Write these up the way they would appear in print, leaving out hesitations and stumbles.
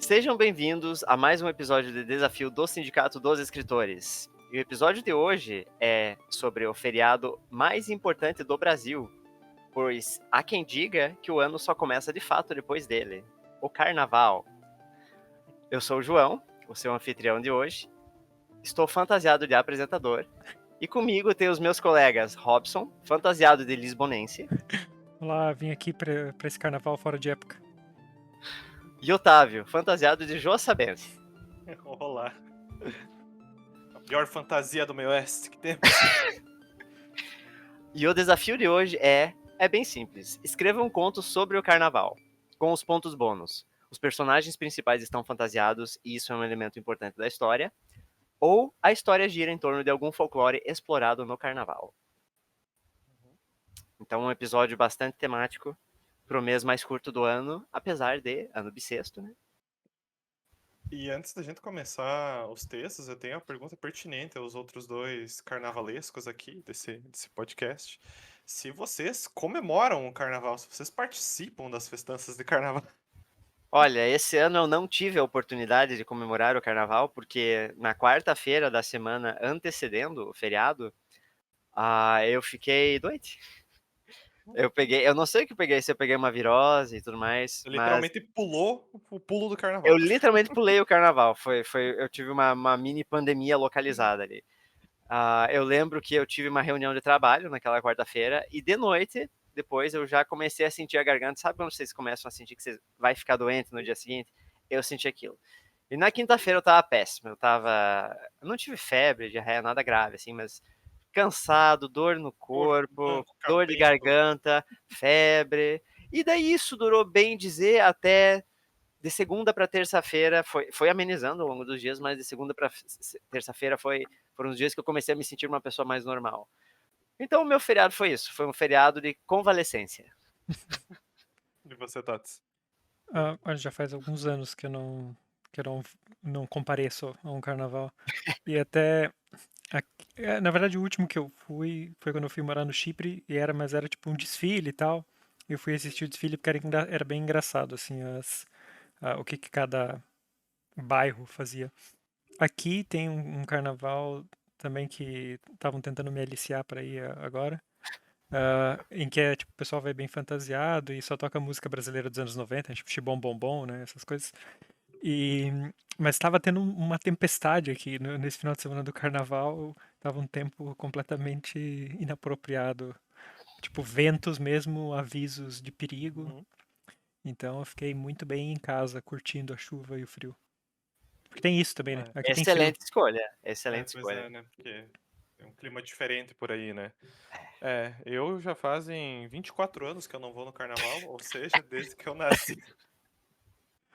Sejam bem-vindos a mais um episódio de Desafio do Sindicato dos Escritores. E o episódio de hoje é sobre o feriado mais importante do Brasil, pois há quem diga que o ano só começa de fato depois dele, o Carnaval. Eu sou o João, o seu anfitrião de hoje. Estou fantasiado de apresentador. E comigo tem os meus colegas Robson, fantasiado de lisbonense, Olá, vim aqui pra esse carnaval fora de época. e Otávio, fantasiado de joaçabense. Olá. A pior fantasia do meio oeste que temos. E o desafio de hoje é bem simples. Escreva um conto sobre o carnaval, com os pontos bônus. Os personagens principais estão fantasiados e isso é um elemento importante da história. Ou a história gira em torno de algum folclore explorado no carnaval. Então, um episódio bastante temático pro mês mais curto do ano, apesar de ano bissexto, né? E antes da gente começar os textos, eu tenho uma pergunta pertinente aos outros dois carnavalescos aqui desse podcast. Se vocês comemoram o carnaval, se vocês participam das festanças de carnaval. Olha, esse ano eu não tive a oportunidade de comemorar o carnaval, porque na quarta-feira da semana antecedendo o feriado, eu fiquei doente. Eu não sei o que eu peguei, se eu peguei uma virose e tudo mais, mas Literalmente pulou o pulo do carnaval. eu literalmente pulei o carnaval. Eu tive uma mini pandemia localizada ali. Eu lembro que eu tive uma reunião de trabalho naquela quarta-feira e de noite, depois eu já comecei a sentir a garganta. Sabe quando vocês começam a sentir que você vai ficar doente no dia seguinte? Eu senti aquilo. E na quinta-feira eu tava péssimo. Eu não tive febre, diarreia, nada grave, assim, mas cansado, dor no corpo, dor de garganta, febre. E daí isso durou, bem dizer, até de segunda para terça-feira, foi amenizando ao longo dos dias, mas de segunda para terça-feira foram os dias que eu comecei a me sentir uma pessoa mais normal. Então o meu feriado foi isso, foi um feriado de convalescência. E você, Tats? Olha, já faz alguns anos que eu não compareço a um carnaval. E até, na verdade, o último que eu fui foi quando eu fui morar no Chipre, mas era tipo um desfile e tal. Eu fui assistir o desfile porque era bem engraçado, assim, o que cada bairro fazia. Aqui tem um carnaval também que estavam tentando me aliciar para ir agora. Em que tipo, o pessoal vai bem fantasiado e só toca música brasileira dos anos 90, tipo Xibom Bom Bom, né, essas coisas. Mas estava tendo uma tempestade aqui nesse final de semana do carnaval, tava um tempo completamente inapropriado, tipo ventos mesmo, avisos de perigo. Uhum. Então eu fiquei muito bem em casa, curtindo a chuva e o frio. Porque tem isso também, né? Aqui tem frio. Excelente escolha, excelente Pois escolha. é, né? Porque é um clima diferente por aí, né? Eu já fazem 24 anos que eu não vou no carnaval, ou seja, desde que eu nasci.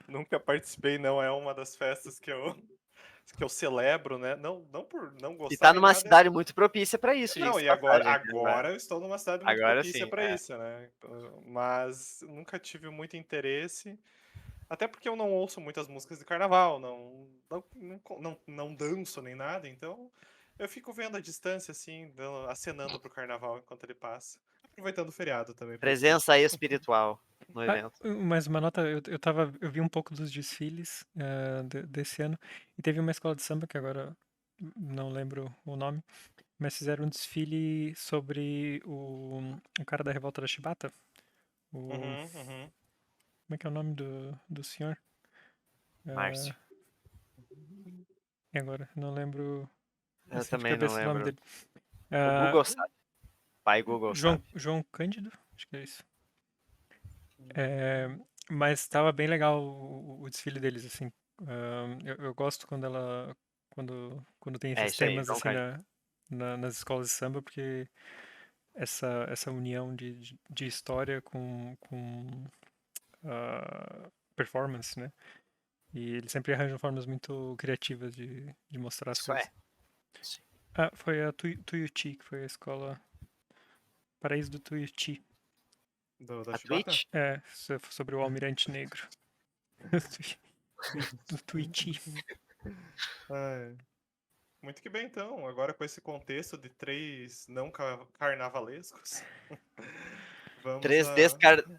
Nunca participei, não é uma das festas que eu celebro, né? Não por não E gostar tá nem numa nada. cidade muito propícia para isso, Não, diga-se e de agora, passagem. agora eu estou numa cidade muito Agora propícia sim, para isso, né? Mas nunca tive muito interesse, até porque eu não ouço muitas músicas de carnaval, não danço nem nada, então eu fico vendo a distância, assim, acenando pro carnaval enquanto ele passa. Aproveitando o feriado também, por suposto. Presença espiritual no evento. Mas uma nota, eu vi um pouco dos desfiles desse ano e teve uma escola de samba que agora não lembro o nome, mas fizeram um desfile sobre o cara da Revolta da Chibata. Como Uhum. é que é o nome do senhor? Márcio. E agora? Não lembro Eu assim de também não cabeça o nome lembro. dele. O Ah, Google sabe. Pai Google sabe. João Cândido? Acho que é isso. É, mas estava bem legal o desfile deles, assim. Eu gosto quando tem É esses isso aí, temas, João assim, Cândido. nas escolas de samba, porque essa união de história com performance, né? E eles sempre arranjam formas muito criativas de mostrar as Isso coisas. é. Sim. Foi a Tuiuti, que foi a escola Paraíso do Tuiuti. Da A Chibata? Twitch? Sobre o Almirante Negro. Do Tuiuti. É. Muito que bem, então. Agora com esse contexto de três não carnavalescos, Vamos Três a...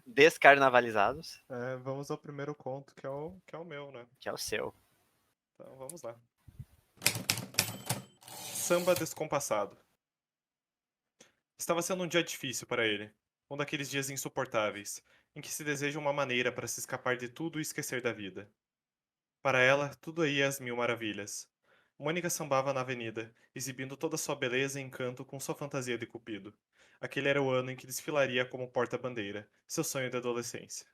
descarnavalizados, vamos ao primeiro conto, que é o meu, né? que é o seu. Então, vamos lá. Samba descompassado. Estava sendo um dia difícil para ele. Um daqueles dias insuportáveis, em que se deseja uma maneira para se escapar de tudo e esquecer da vida. Para ela, tudo ia às mil maravilhas. Mônica sambava na avenida, exibindo toda sua beleza e encanto com sua fantasia de cupido. Aquele era o ano em que desfilaria como porta-bandeira, seu sonho de adolescência.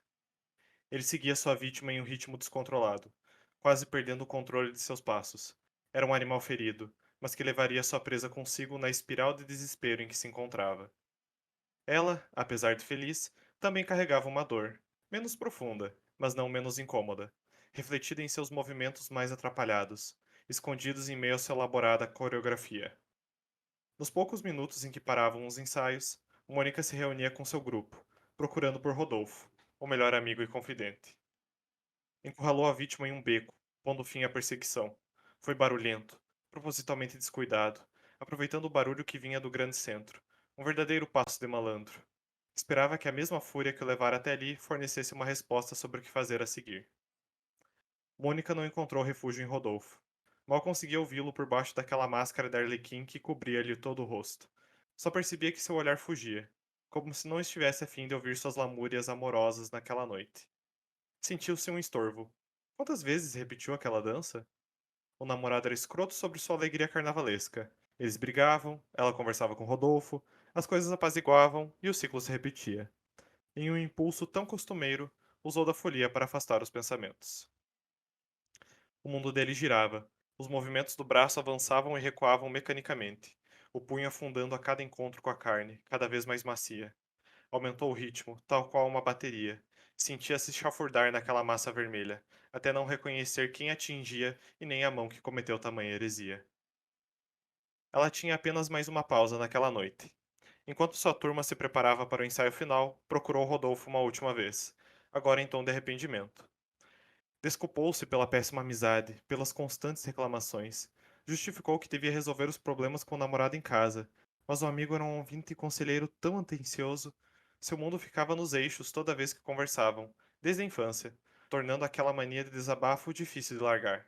Ele seguia sua vítima em um ritmo descontrolado, quase perdendo o controle de seus passos. Era um animal ferido, mas que levaria sua presa consigo na espiral de desespero em que se encontrava. Ela, apesar de feliz, também carregava uma dor, menos profunda, mas não menos incômoda, refletida em seus movimentos mais atrapalhados, escondidos em meio à sua elaborada coreografia. Nos poucos minutos em que paravam os ensaios, Mônica se reunia com seu grupo, procurando por Rodolfo, o melhor amigo e confidente. Encurralou a vítima em um beco, pondo fim à perseguição. Foi barulhento, propositalmente descuidado, aproveitando o barulho que vinha do grande centro. Um verdadeiro passo de malandro. Esperava que a mesma fúria que o levara até ali fornecesse uma resposta sobre o que fazer a seguir. Mônica não encontrou refúgio em Rodolfo. Mal conseguia ouvi-lo por baixo daquela máscara de arlequim que cobria-lhe todo o rosto. Só percebia que seu olhar fugia, como se não estivesse a fim de ouvir suas lamúrias amorosas naquela noite. Sentiu-se um estorvo. Quantas vezes repetiu aquela dança? O namorado era escroto sobre sua alegria carnavalesca. Eles brigavam, ela conversava com Rodolfo, as coisas apaziguavam e o ciclo se repetia. Em um impulso tão costumeiro, usou da folia para afastar os pensamentos. O mundo dele girava. Os movimentos do braço avançavam e recuavam mecanicamente, o punho afundando a cada encontro com a carne, cada vez mais macia. Aumentou o ritmo, tal qual uma bateria. Sentia-se chafurdar naquela massa vermelha, até não reconhecer quem atingia e nem a mão que cometeu tamanha heresia. Ela tinha apenas mais uma pausa naquela noite. Enquanto sua turma se preparava para o ensaio final, procurou Rodolfo uma última vez, agora em tom de arrependimento. Desculpou-se pela péssima amizade, pelas constantes reclamações. Justificou que devia resolver os problemas com o namorado em casa, mas o amigo era um ouvinte e conselheiro tão atencioso. Seu mundo ficava nos eixos toda vez que conversavam, desde a infância, tornando aquela mania de desabafo difícil de largar.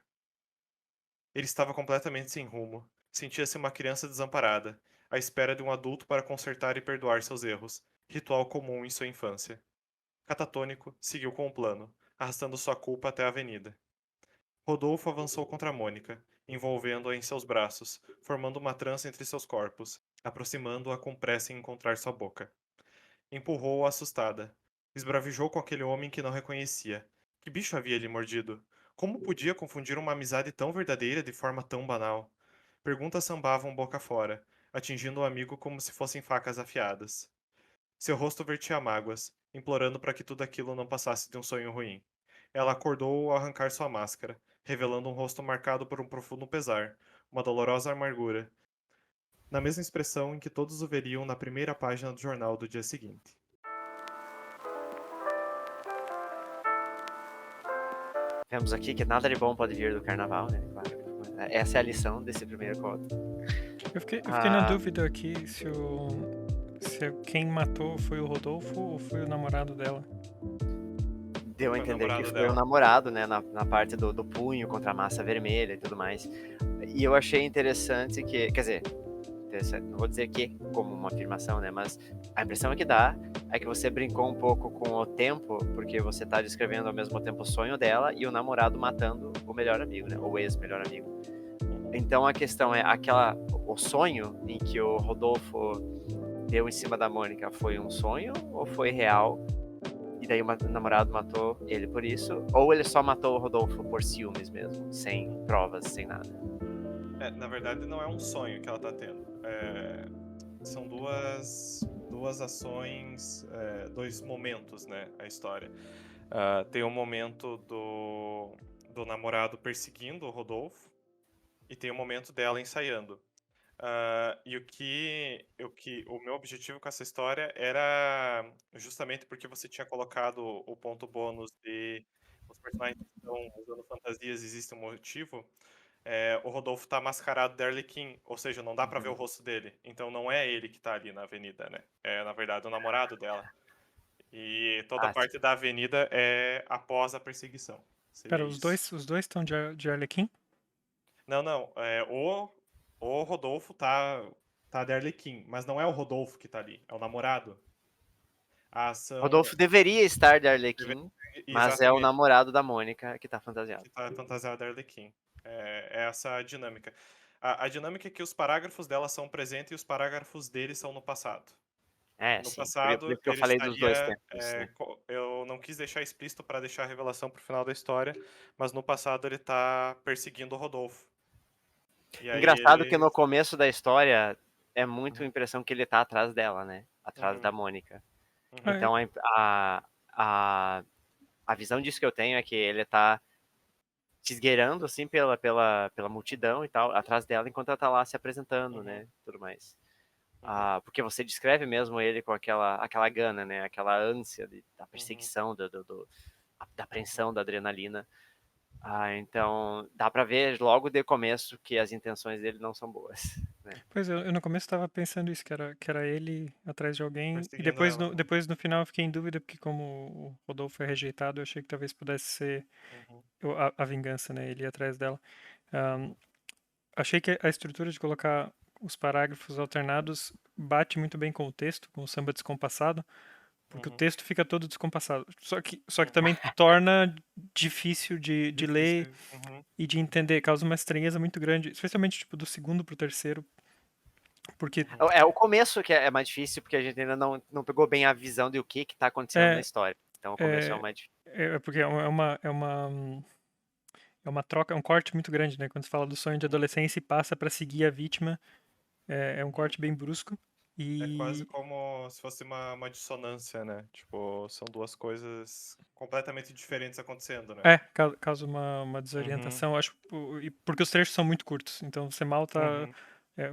Ele estava completamente sem rumo. Sentia-se uma criança desamparada, à espera de um adulto para consertar e perdoar seus erros, ritual comum em sua infância. Catatônico, seguiu com o plano, arrastando sua culpa até a avenida. Rodolfo avançou contra Mônica, envolvendo-a em seus braços, formando uma trança entre seus corpos, aproximando-a com pressa em encontrar sua boca. Empurrou-a assustada. Esbravejou com aquele homem que não reconhecia. Que bicho havia lhe mordido? Como podia confundir uma amizade tão verdadeira de forma tão banal? Perguntas sambavam boca fora, atingindo o amigo como se fossem facas afiadas. Seu rosto vertia mágoas, implorando para que tudo aquilo não passasse de um sonho ruim. Ela acordou ao arrancar sua máscara, revelando um rosto marcado por um profundo pesar, uma dolorosa amargura, na mesma expressão em que todos o veriam na primeira página do jornal do dia seguinte. Vemos aqui que nada de bom pode vir do carnaval, né? Claro. Essa é a lição desse primeiro conto. Eu fiquei na dúvida aqui se quem matou foi o Rodolfo ou foi o namorado dela. Deu a entender que foi o namorado, né? Na parte do punho contra a massa vermelha e tudo mais. E eu achei interessante que, quer dizer, não vou dizer que como uma afirmação, né? Mas a impressão que dá é que você brincou um pouco com o tempo, porque você tá descrevendo ao mesmo tempo o sonho dela e o namorado matando o melhor amigo, né? O ex-melhor amigo. Então a questão é o sonho em que o Rodolfo deu em cima da Mônica foi um sonho ou foi real? E daí o namorado matou ele por isso? Ou ele só matou o Rodolfo por ciúmes mesmo, sem provas, sem nada? Na verdade, não é um sonho que ela tá tendo. São duas ações, dois momentos, né? A história. Tem um momento do namorado perseguindo o Rodolfo e tem um momento dela ensaiando. E o meu objetivo com essa história era justamente porque você tinha colocado o ponto bônus de os personagens que estão usando fantasias, existe um motivo. O Rodolfo tá mascarado de Arlequim, ou seja, não dá pra ver o rosto dele. Então não é ele que tá ali na avenida, né? É, na verdade, o namorado dela. E toda a Ah, sim. parte da avenida é após a perseguição. Seria Pera, isso. os dois estão de Arlequim? Não, não. O Rodolfo tá de Arlequim, mas não é o Rodolfo que tá ali, é o namorado. A ação. Rodolfo deveria estar de deve- Arlequim, mas é o Exatamente, namorado da Mônica que tá fantasiado. que tá fantasiada de Arlequim. É essa a dinâmica. A dinâmica é que os parágrafos dela são presentes e os parágrafos dele são no passado. É, No sim. Por passado, isso que eu ele falei dos dois estaria. tempos, né? Eu não quis deixar explícito para deixar a revelação pro final da história, mas no passado ele tá perseguindo o Rodolfo. E aí Engraçado que ele. no começo da história é muito a Uhum, impressão que ele tá atrás dela, né? Atrás da uhum, Mônica. Ah, uhum, é? Então a, a visão disso que eu tenho é que ele tá se esgueirando assim pela multidão e tal, atrás dela, enquanto ela tá lá se apresentando, uhum, né? Tudo mais. uhum, Porque você descreve mesmo ele com aquela gana, né? Aquela ânsia da uhum, perseguição, da uhum, apreensão, da adrenalina. Então dá pra ver logo de começo que as intenções dele não são boas, né? Pois eu no começo tava pensando isso, que era ele atrás de alguém, e perseguindo ela. depois no final eu fiquei em dúvida, porque como o Rodolfo é rejeitado, eu achei que talvez pudesse ser Uhum, a vingança, né? Ele ir atrás dela. Ahn, Achei que a estrutura de colocar os parágrafos alternados bate muito bem com o texto, com o samba descompassado, porque o uhum, texto fica todo descompassado. Só que uhum. também torna difícil de ler Difícil. Uhum, e de entender, causa uma estranheza muito grande, especialmente tipo do segundo pro terceiro, porque uhum, É o começo que é mais difícil, porque a gente ainda não pegou bem a visão de o que tá acontecendo na é, história. Então o começo é o é, mais difícil. é porque é uma troca, é um corte muito grande, né? Quando se fala do sonho de uhum. adolescência e passa para seguir a vítima, é um Uhum. corte bem brusco. É quase E como se fosse uma dissonância, né? Tipo, são duas coisas completamente diferentes acontecendo, né? causa uma Uhum, desorientação, acho, porque os trechos são muito curtos. Então você mal tá uhum,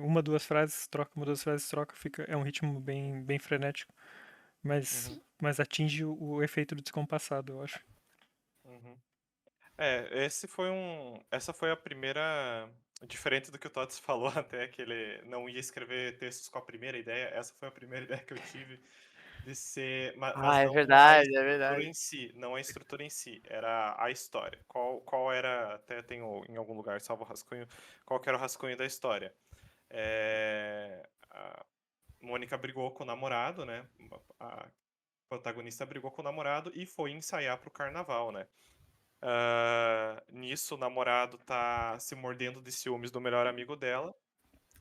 uma, duas frases, troca, uma, duas frases, troca, fica, é um ritmo bem frenético, uhum, mas atinge o efeito do descompassado, eu acho. uhum. Essa foi a primeira. Diferente do que o Tots falou até, que ele não ia escrever textos com a primeira ideia, essa foi a primeira ideia que eu tive de ser. Mas É não a verdade, é estrutura verdade. em si, não a estrutura em si, era a história. Qual era. Até tenho em algum lugar, salvo o rascunho, qual que era o rascunho da história. A Mônica brigou com o namorado, né? A protagonista brigou com o namorado e foi ensaiar pro carnaval, né? Nisso, o namorado tá se mordendo de ciúmes do melhor amigo dela.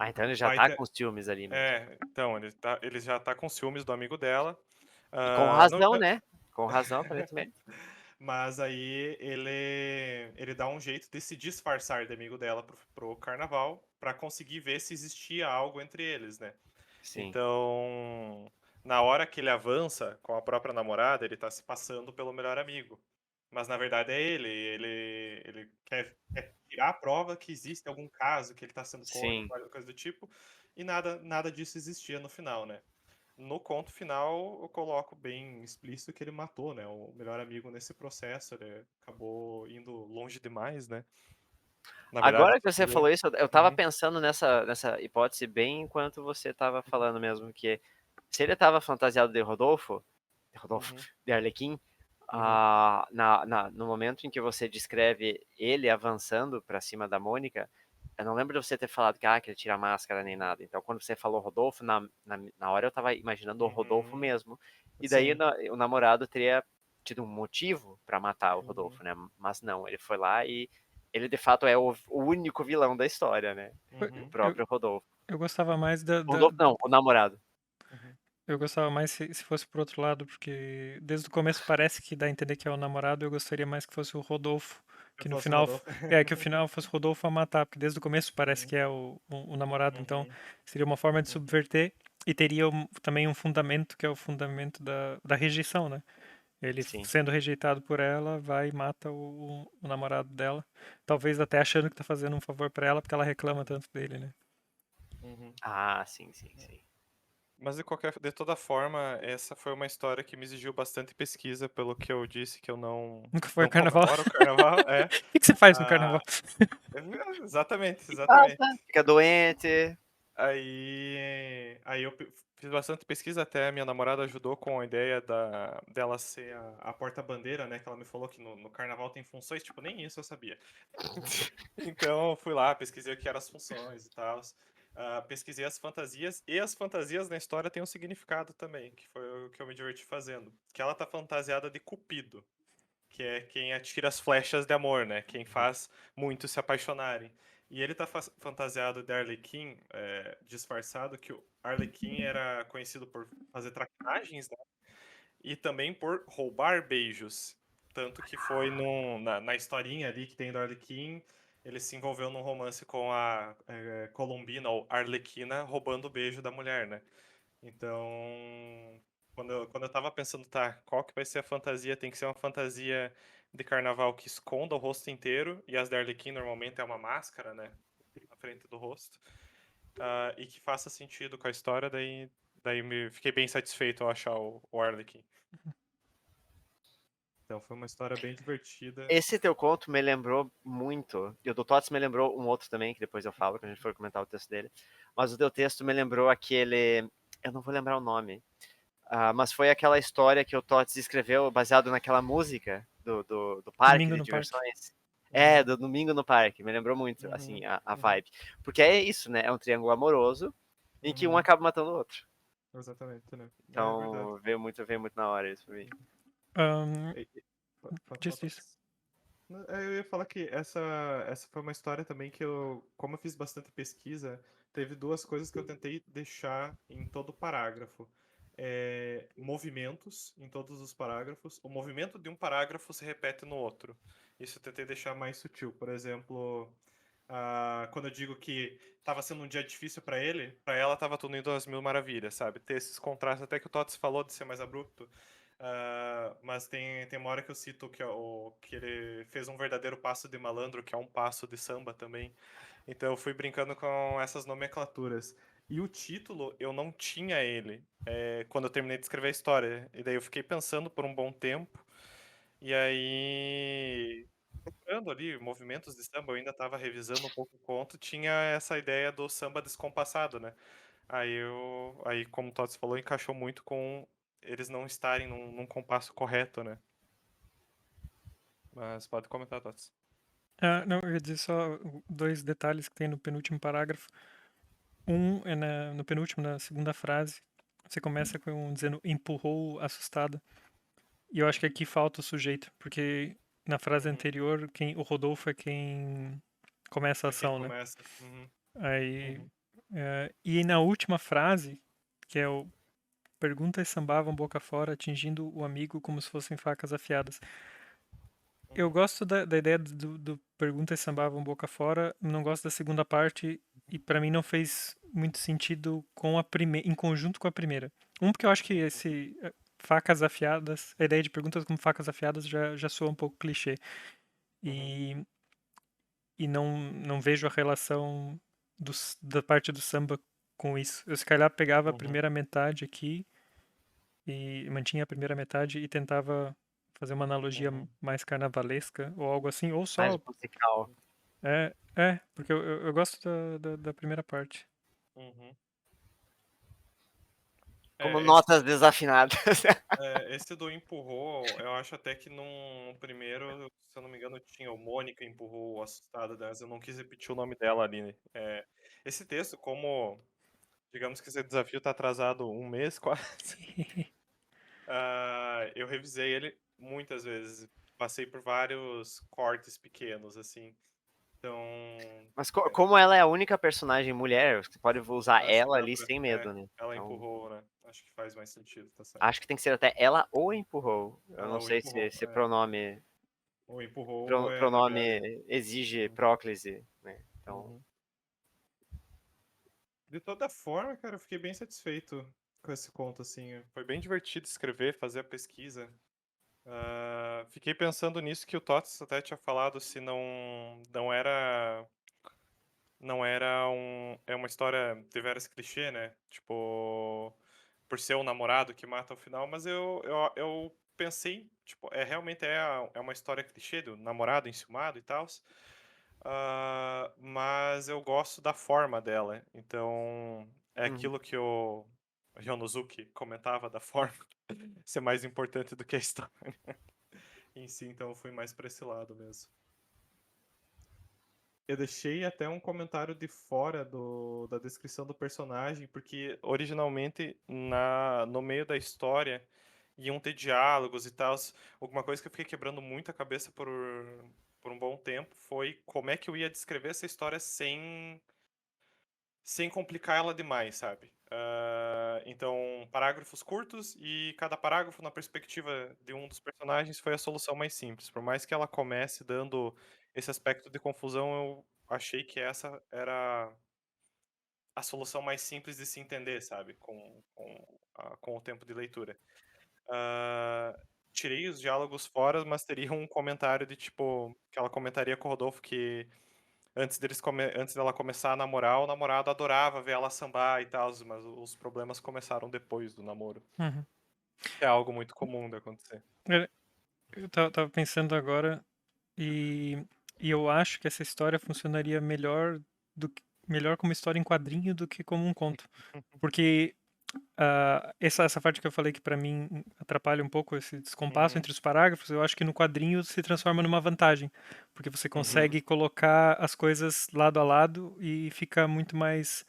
Então ele já Vai tá ter... com os ciúmes ali mesmo. Então, ele já tá com ciúmes do amigo dela. E com Não, razão, né? Com razão, aparentemente. mas aí ele dá um jeito de se disfarçar de amigo dela pro carnaval pra conseguir ver se existia algo entre eles, né? Sim, Então, na hora que ele avança com a própria namorada, ele tá se passando pelo melhor amigo. Mas na verdade é ele. Ele quer tirar a prova que existe algum caso que ele tá sendo corno, sim. coisa do tipo, e nada disso existia no final, né? No conto final, eu coloco bem explícito que ele matou, né? O melhor amigo nesse processo. Ele acabou indo longe demais, né? Na verdade, Agora que você eu. falou isso, eu tava Uhum, pensando nessa hipótese bem enquanto você tava falando mesmo, que se ele tava fantasiado de Rodolfo, uhum, de Arlequim, uhum, no momento em que você descreve ele avançando pra cima da Mônica, eu não lembro de você ter falado que ele tira a máscara nem uhum, nada. Então, quando você falou Rodolfo, na hora eu tava imaginando o Rodolfo uhum. mesmo. E daí Sim. o namorado teria tido um motivo pra matar o Uhum, Rodolfo, né? Mas não, ele foi lá e ele de fato é o único vilão da história, né? O uhum, Eu, próprio Rodolfo. eu gostava mais O Rodolfo não, o namorado. uhum. eu gostava mais se fosse pro outro lado, porque desde o começo parece que dá a entender que é o namorado, eu gostaria mais que fosse o Rodolfo, Se que no fosse o final, Rodolfo. que o final fosse o Rodolfo a matar, porque desde o começo parece Uhum, que é o namorado, então uhum, seria uma forma de uhum, subverter e teria também um fundamento, que é o fundamento da rejeição, né? Ele Sim. sendo rejeitado por ela, vai e mata o namorado dela, talvez até achando que tá fazendo um favor pra ela, porque ela reclama tanto dele, né? uhum. Sim, sim, sim. Mas de toda forma, essa foi uma história que me exigiu bastante pesquisa, pelo que eu disse que eu Nunca foi a não carnaval. comemoro o carnaval. O que você faz no Ah, carnaval? exatamente, E exatamente. passa, fica doente. Aí eu Fiz bastante pesquisa, até minha namorada ajudou com a ideia dela ser a porta-bandeira, né? Que ela me falou que no carnaval tem funções, tipo, nem isso eu sabia. Então eu fui lá, pesquisei o que eram as funções e tal. Pesquisei as fantasias, e as fantasias na história têm um significado também, que foi o que eu me diverti fazendo. Que ela tá fantasiada de Cupido, que é quem atira as flechas de amor, né? Quem faz muitos se apaixonarem. E ele tá fantasiado de Arlequim, disfarçado, que o Arlequim era conhecido por fazer traquinagens, né? E também por roubar beijos. Tanto que foi na historinha ali que tem do Arlequim, ele se envolveu num romance com a Colombina, ou Arlequina, roubando o beijo da mulher, né? Então, quando eu tava pensando, tá, qual que vai ser a fantasia? Tem que ser uma fantasia de carnaval que esconda o rosto inteiro, e as da Arlequim normalmente é uma máscara, né? Na frente do rosto. E que faça sentido com a história, daí fiquei bem satisfeito ao achar o Arlequim. Então foi uma história bem divertida. Esse teu conto me lembrou muito, e o do Tots me lembrou um outro também, que depois eu falo, quando a gente for comentar o texto dele, mas o teu texto me lembrou aquele, eu não vou lembrar o nome, mas foi aquela história que o Tots escreveu baseado naquela música do parque Domingo de no Parque. diversões. Uhum. Do Domingo no Parque, me lembrou muito, Uhum. assim, a Uhum. vibe. Porque é isso, né, é um triângulo amoroso, em que um Uhum. acaba matando o outro. Exatamente, né? É verdade. Então, veio muito na hora isso pra mim. Ahn, Pode falar, diz isso. Thales. Eu ia falar que essa foi uma história também que como eu fiz bastante pesquisa, teve duas coisas que eu tentei deixar em todo o parágrafo. Movimentos em todos os parágrafos. O movimento de um parágrafo se repete no outro. Isso eu tentei deixar mais sutil. Por exemplo, quando eu digo que estava sendo um dia difícil para ele, para ela estava tudo indo às mil maravilhas, sabe? Ter esses contrastes, até que o Tots falou de ser mais abrupto. Mas tem uma hora que eu cito que ele fez um verdadeiro passo de malandro, que é um passo de samba também. Então eu fui brincando com essas nomenclaturas. E o título, eu não tinha ele quando eu terminei de escrever a história. E daí eu fiquei pensando por um bom tempo. E aí, procurando ali movimentos de samba, eu ainda estava revisando um pouco o conto, tinha essa ideia do samba descompassado, né? Aí como o Tots falou, encaixou muito com eles não estarem num compasso correto, né? Mas pode comentar, Tots. Não, eu ia dizer só dois detalhes que tem no penúltimo parágrafo. Um é no penúltimo, na segunda frase. Você começa com dizendo empurrou assustada. E eu acho que aqui falta o sujeito, porque na frase anterior, o Rodolfo é quem começa a É quem ação, né? começa. Uhum, Aí, uhum, e na última frase, que é o perguntas sambavam boca fora, atingindo o amigo como se fossem facas afiadas. Eu uhum, gosto da ideia do perguntas sambavam boca fora, não gosto da segunda parte e pra mim não fez muito sentido com a primeira, em conjunto com a primeira. Porque eu acho que esse facas afiadas, a ideia de perguntas como facas afiadas já soa um pouco clichê. uhum, E, e não vejo a relação da parte do samba com isso. Eu se calhar pegava a uhum, primeira metade aqui e mantinha a primeira metade e tentava fazer uma analogia uhum, mais carnavalesca ou algo assim, ou Mais só. musical. Porque eu gosto da primeira parte. uhum. Como É, esse, notas desafinadas. esse do empurrou, eu acho até que no primeiro, se eu não me engano, tinha o Mônica empurrou assustada dessa. Eu não quis repetir o nome dela ali, né? Esse texto, como digamos que esse desafio tá atrasado um mês quase. Eu revisei ele muitas vezes. Passei por vários cortes pequenos, assim. Então, Mas como ela é a única personagem mulher, você pode usar acho que ela dá ali pra. sem medo, né? Ela Então, empurrou, né? Acho que faz mais sentido, tá certo. acho que tem que ser até ela ou empurrou. Eu Ela não o sei empurrou. se pronome, O empurrou pronome exige Uhum, próclise, né? Então, uhum. De toda forma, cara, eu fiquei bem satisfeito com esse conto, assim. Foi bem divertido escrever, fazer a pesquisa. Fiquei pensando nisso que o Tots até tinha falado, se não era. Não era uma história deveras clichê, né? Tipo, por ser o namorado que mata ao final, mas eu pensei, tipo, realmente é uma história clichê do namorado enciumado e tal. Mas eu gosto da forma dela. Então, é uhum. aquilo que eu Ryonosuke comentava da forma ser mais importante do que a história em si, então eu fui mais pra esse lado mesmo. Eu deixei até um comentário de fora da descrição do personagem, porque originalmente no meio da história iam ter diálogos e tal. Alguma coisa que eu fiquei quebrando muito a cabeça por um bom tempo foi como é que eu ia descrever essa história sem complicar ela demais, sabe? Então, parágrafos curtos e cada parágrafo na perspectiva de um dos personagens foi a solução mais simples. Por mais que ela comece dando esse aspecto de confusão, eu achei que essa era a solução mais simples de se entender, sabe? Com o tempo de leitura. Ah, tirei os diálogos fora, mas teria um comentário de tipo, que ela comentaria com o Rodolfo que antes dela começar a namorar, o namorado adorava ver ela sambar e tal, mas os problemas começaram depois do namoro. Uhum. É algo muito comum de acontecer. Eu tava pensando agora e eu acho que essa história funcionaria melhor como história em quadrinho do que como um conto. Porque essa parte que eu falei que pra mim atrapalha um pouco esse descompasso Uhum. entre os parágrafos, eu acho que no quadrinho se transforma numa vantagem, porque você consegue colocar as coisas lado a lado e fica muito mais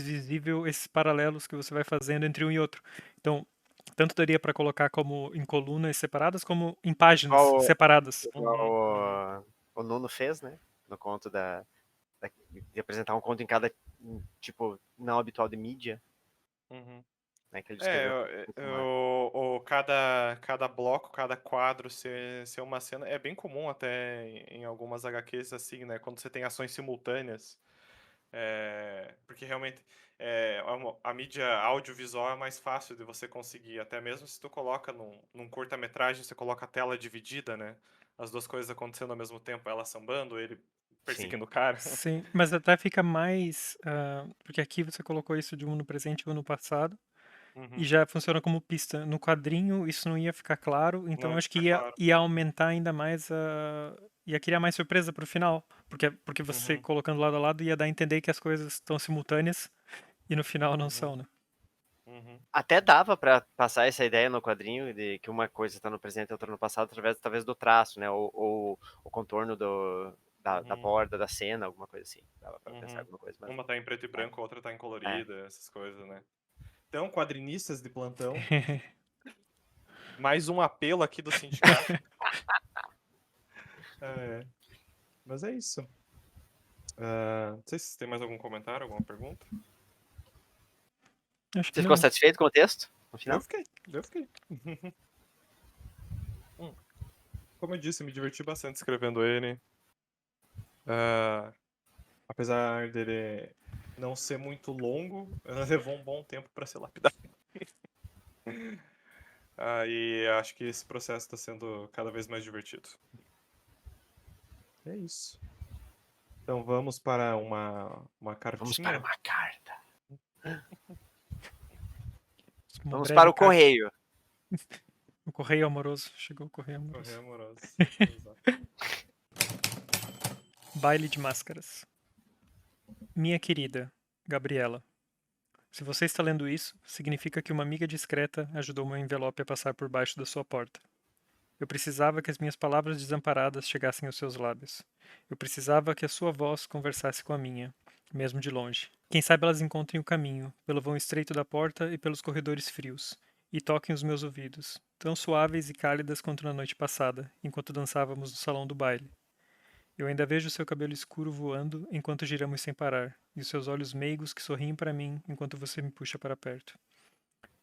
visível esses paralelos que você vai fazendo entre um e outro. Então, tanto daria pra colocar como em colunas separadas como em páginas Igual, separadas. igual o Nuno fez, né? No conto de apresentar um conto em cada, tipo, não habitual de mídia, Uhum. né? Que ele descreveu. Cada bloco, cada quadro ser uma cena. É bem comum até em algumas HQs assim, né? Quando você tem ações simultâneas. Porque realmente a mídia audiovisual é mais fácil de você conseguir. Até mesmo se tu coloca num curta-metragem, você coloca a tela dividida, né? As duas coisas acontecendo ao mesmo tempo, ela sambando, ele perseguindo o cara. Sim, mas até fica mais. Porque aqui você colocou isso de um no presente e um no passado. E Uhum. já funciona como pista. No quadrinho isso não ia ficar claro, então Não eu ia acho que ficar claro. ia aumentar ainda mais ia criar mais surpresa pro final. Porque você Uhum. colocando lado a lado ia dar a entender que as coisas estão simultâneas e no final não Uhum. são, né? Uhum. Até dava pra passar essa ideia no quadrinho de que uma coisa tá no presente e outra no passado através talvez do traço, né? Ou o contorno da borda da cena, alguma coisa assim. Dava pra pensar em alguma coisa, mas Uma tá em preto e branco, a outra tá em é. colorida, essas coisas, né? Então, quadrinistas de plantão. Mais um apelo aqui do sindicato. Mas é isso. Não sei se tem mais algum comentário, alguma pergunta. Acho que Você ficou não. satisfeito com o texto no final? Eu fiquei. Como eu disse, me diverti bastante escrevendo ele. Apesar dele não ser muito longo, levou um bom tempo para ser lapidado. E acho que esse processo está sendo cada vez mais divertido. É isso. Então vamos para uma cartinha. Vamos para uma carta. Uma Vamos breve para o carta. correio. O correio amoroso. Chegou o correio amoroso. Correio amoroso. Exato. Baile de máscaras. Minha querida Gabriela, se você está lendo isso, significa que uma amiga discreta ajudou meu envelope a passar por baixo da sua porta. Eu precisava que as minhas palavras desamparadas chegassem aos seus lábios. Eu precisava que a sua voz conversasse com a minha, mesmo de longe. Quem sabe elas encontrem o caminho, pelo vão estreito da porta e pelos corredores frios, e toquem os meus ouvidos, tão suaves e cálidas quanto na noite passada, enquanto dançávamos no salão do baile. Eu ainda vejo seu cabelo escuro voando enquanto giramos sem parar, e os seus olhos meigos que sorriem para mim enquanto você me puxa para perto.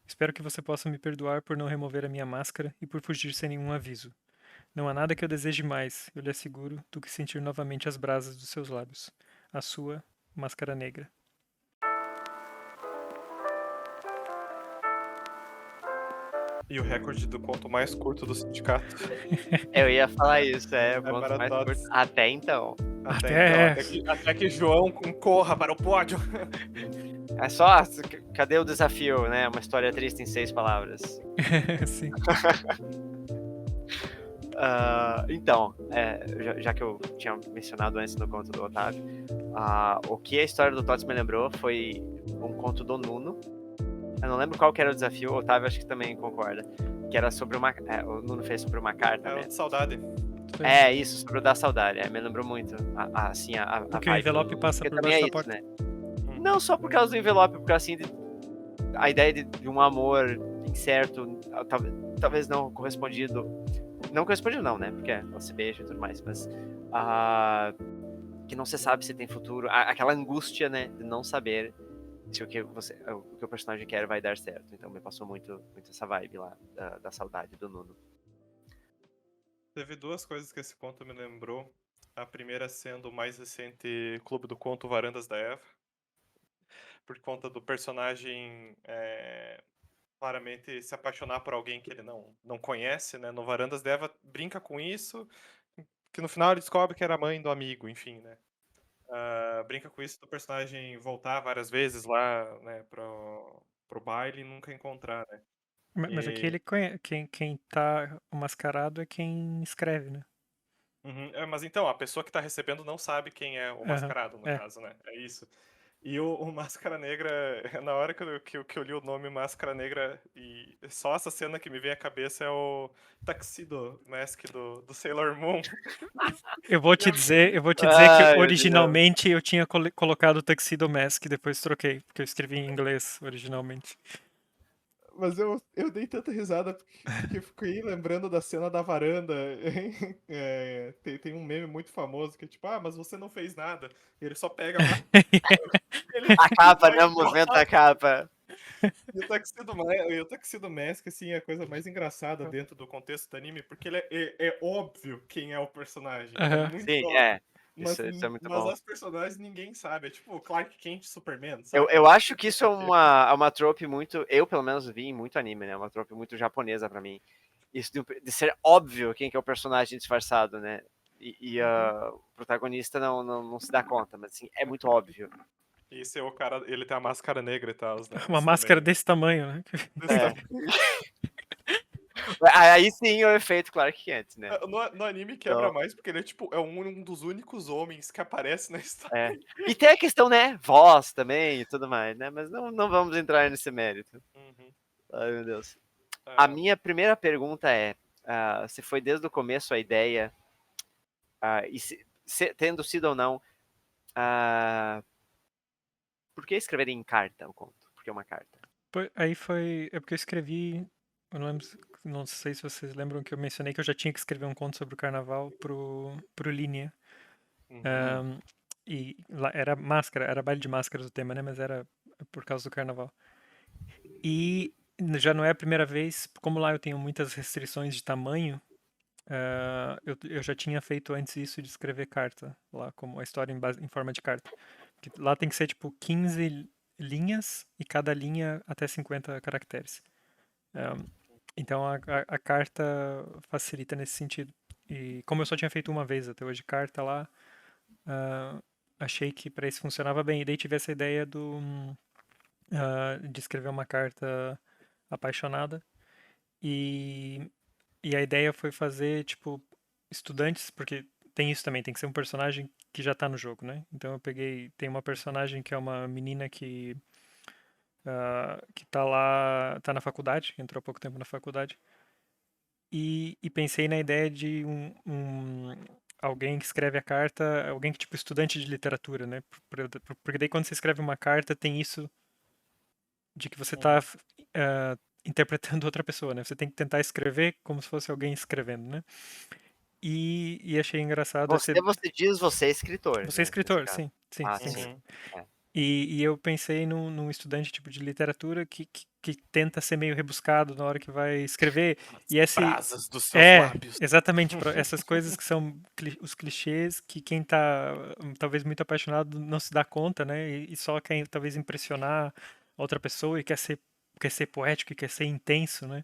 Espero que você possa me perdoar por não remover a minha máscara e por fugir sem nenhum aviso. Não há nada que eu deseje mais, eu lhe asseguro, do que sentir novamente as brasas dos seus lábios. A sua Máscara Negra. E o recorde do conto mais curto do sindicato. Eu ia falar isso, o conto para mais todos. curto até então. Até que João corra para o pódio. É só, cadê o desafio, né? Uma história triste em 6 palavras. Sim. Então, já que eu tinha mencionado antes no conto do Otávio, o que a história do Tots me lembrou foi um conto do Nuno, Eu não lembro qual que era o desafio, o Otávio acho que também concorda. Que era sobre uma. O Nuno fez sobre uma carta, É o né? de saudade. É, isso, sobre o da saudade. Me lembrou muito. Assim, a Porque o vibe envelope do Nuno, passa porque por também baixo é da isso, porta. né? Não só por causa do envelope, porque assim, a ideia de um amor incerto, talvez não correspondido. Não correspondido, não, né? Porque ela se beija e tudo mais, mas. Que não se sabe se tem futuro. Aquela angústia, né? De não saber se o que o personagem quer vai dar certo. Então me passou muito essa vibe lá da saudade do Nuno. Teve duas coisas que esse conto me lembrou. A primeira sendo o mais recente Clube do Conto Varandas da Eva. Por conta do personagem claramente se apaixonar por alguém que ele não conhece, né? No Varandas da Eva brinca com isso, que no final ele descobre que era a mãe do amigo, enfim, né? Brinca com isso do personagem voltar várias vezes lá, né, pro baile e nunca encontrar, né? Mas aqui ele conhece. Quem tá mascarado é quem escreve, né? Mas então, a pessoa que tá recebendo não sabe quem é o mascarado, no caso, né? É isso. E o Máscara Negra, na hora que eu li o nome Máscara Negra, e só essa cena que me vem à cabeça é o Tuxedo Mask do Sailor Moon. Eu vou te dizer que Ai, meu Deus. originalmente eu tinha colocado Tuxedo Mask, depois troquei, porque eu escrevi em inglês originalmente. Mas eu dei tanta risada porque fiquei lembrando da cena da varanda. Tem um meme muito famoso que é tipo, mas você não fez nada. E ele só pega A capa, né? O movimento da capa. E o Tuxedo Mask, assim, é a coisa mais engraçada dentro do contexto do anime, porque ele é óbvio quem é o personagem. É muito Sim, óbvio. Isso é muito Mas bom. as personagens ninguém sabe. É tipo o Clark Kent Superman, sabe? Eu acho que isso é uma trope muito. Eu, pelo menos, vi em muito anime, né? Uma trope muito japonesa pra mim. Isso de ser óbvio quem que é o personagem disfarçado, né? E o protagonista não se dá conta, mas assim, é muito óbvio. E esse é o cara, ele tem a máscara negra e tal, né? Uma Isso máscara também. desse tamanho, né? Desse tamanho. Aí sim é o efeito Clark Kent, né? No anime quebra mais, porque ele é tipo, um dos únicos homens que aparece na história. E tem a questão, né? Voz também e tudo mais, né? Mas não vamos entrar nesse mérito. Ai, meu Deus. A minha primeira pergunta é: se foi desde o começo a ideia, e tendo sido ou não, por que escrever em carta o conto? Por que uma carta? Aí foi. É porque eu escrevi. Eu não lembro. Não sei se vocês lembram que eu mencionei que eu já tinha que escrever um conto sobre o carnaval pro Linha. E lá era máscara, era baile de máscaras o tema, né? Mas era por causa do carnaval. E já não é a primeira vez, como lá eu tenho muitas restrições de tamanho, eu já tinha feito antes isso de escrever carta, lá como a história em forma de carta. Porque lá tem que ser tipo 15 linhas e cada linha até 50 caracteres. Então a carta facilita nesse sentido. E como eu só tinha feito uma vez até hoje carta lá, achei que para isso funcionava bem. E daí tive essa ideia de escrever uma carta apaixonada. E a ideia foi fazer, tipo, estudantes, porque tem isso também, tem que ser um personagem que já tá no jogo, né? Então eu peguei, tem uma personagem que é uma menina que tá lá, tá na faculdade, entrou há pouco tempo na faculdade. E pensei na ideia de alguém que escreve a carta, alguém que tipo estudante de literatura, né? Porque daí quando você escreve uma carta tem isso de que você tá interpretando outra pessoa, né? Você tem que tentar escrever como se fosse alguém escrevendo, né? E achei engraçado Você diz, você é escritor. Você é né, escritor, sim. Sim. Sim. E eu pensei num estudante tipo de literatura que tenta ser meio rebuscado na hora que vai escrever. E brasas dos seus lábios. Exatamente, essas coisas que são os clichês que quem tá talvez muito apaixonado não se dá conta, né? E só quer talvez impressionar outra pessoa e quer ser poético e quer ser intenso, né?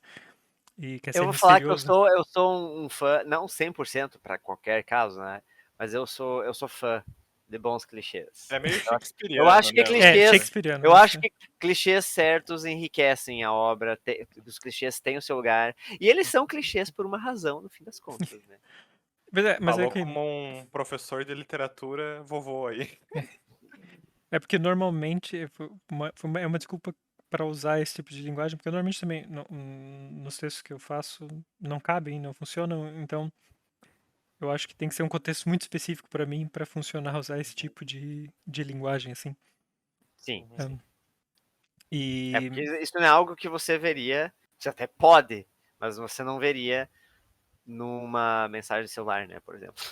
E quer ser Eu vou falar que misterioso. eu sou um fã, não 100% para qualquer caso, né? Mas eu sou fã de bons clichês. É meio shakespeariano. Eu acho que clichês, shakespeariano, eu acho que clichês certos enriquecem a obra. Os clichês têm o seu lugar e eles são clichês por uma razão, no fim das contas, né? Mas falou como um professor de literatura vovô aí. É porque normalmente é uma desculpa para usar esse tipo de linguagem, porque normalmente também nos textos que eu faço não cabem, não funcionam, então eu acho que tem que ser um contexto muito específico para mim para funcionar usar esse tipo de linguagem assim. Sim, Uhum. sim. Um, É porque e isso não é algo que você veria, você até pode, mas você não veria numa mensagem de celular, né, por exemplo.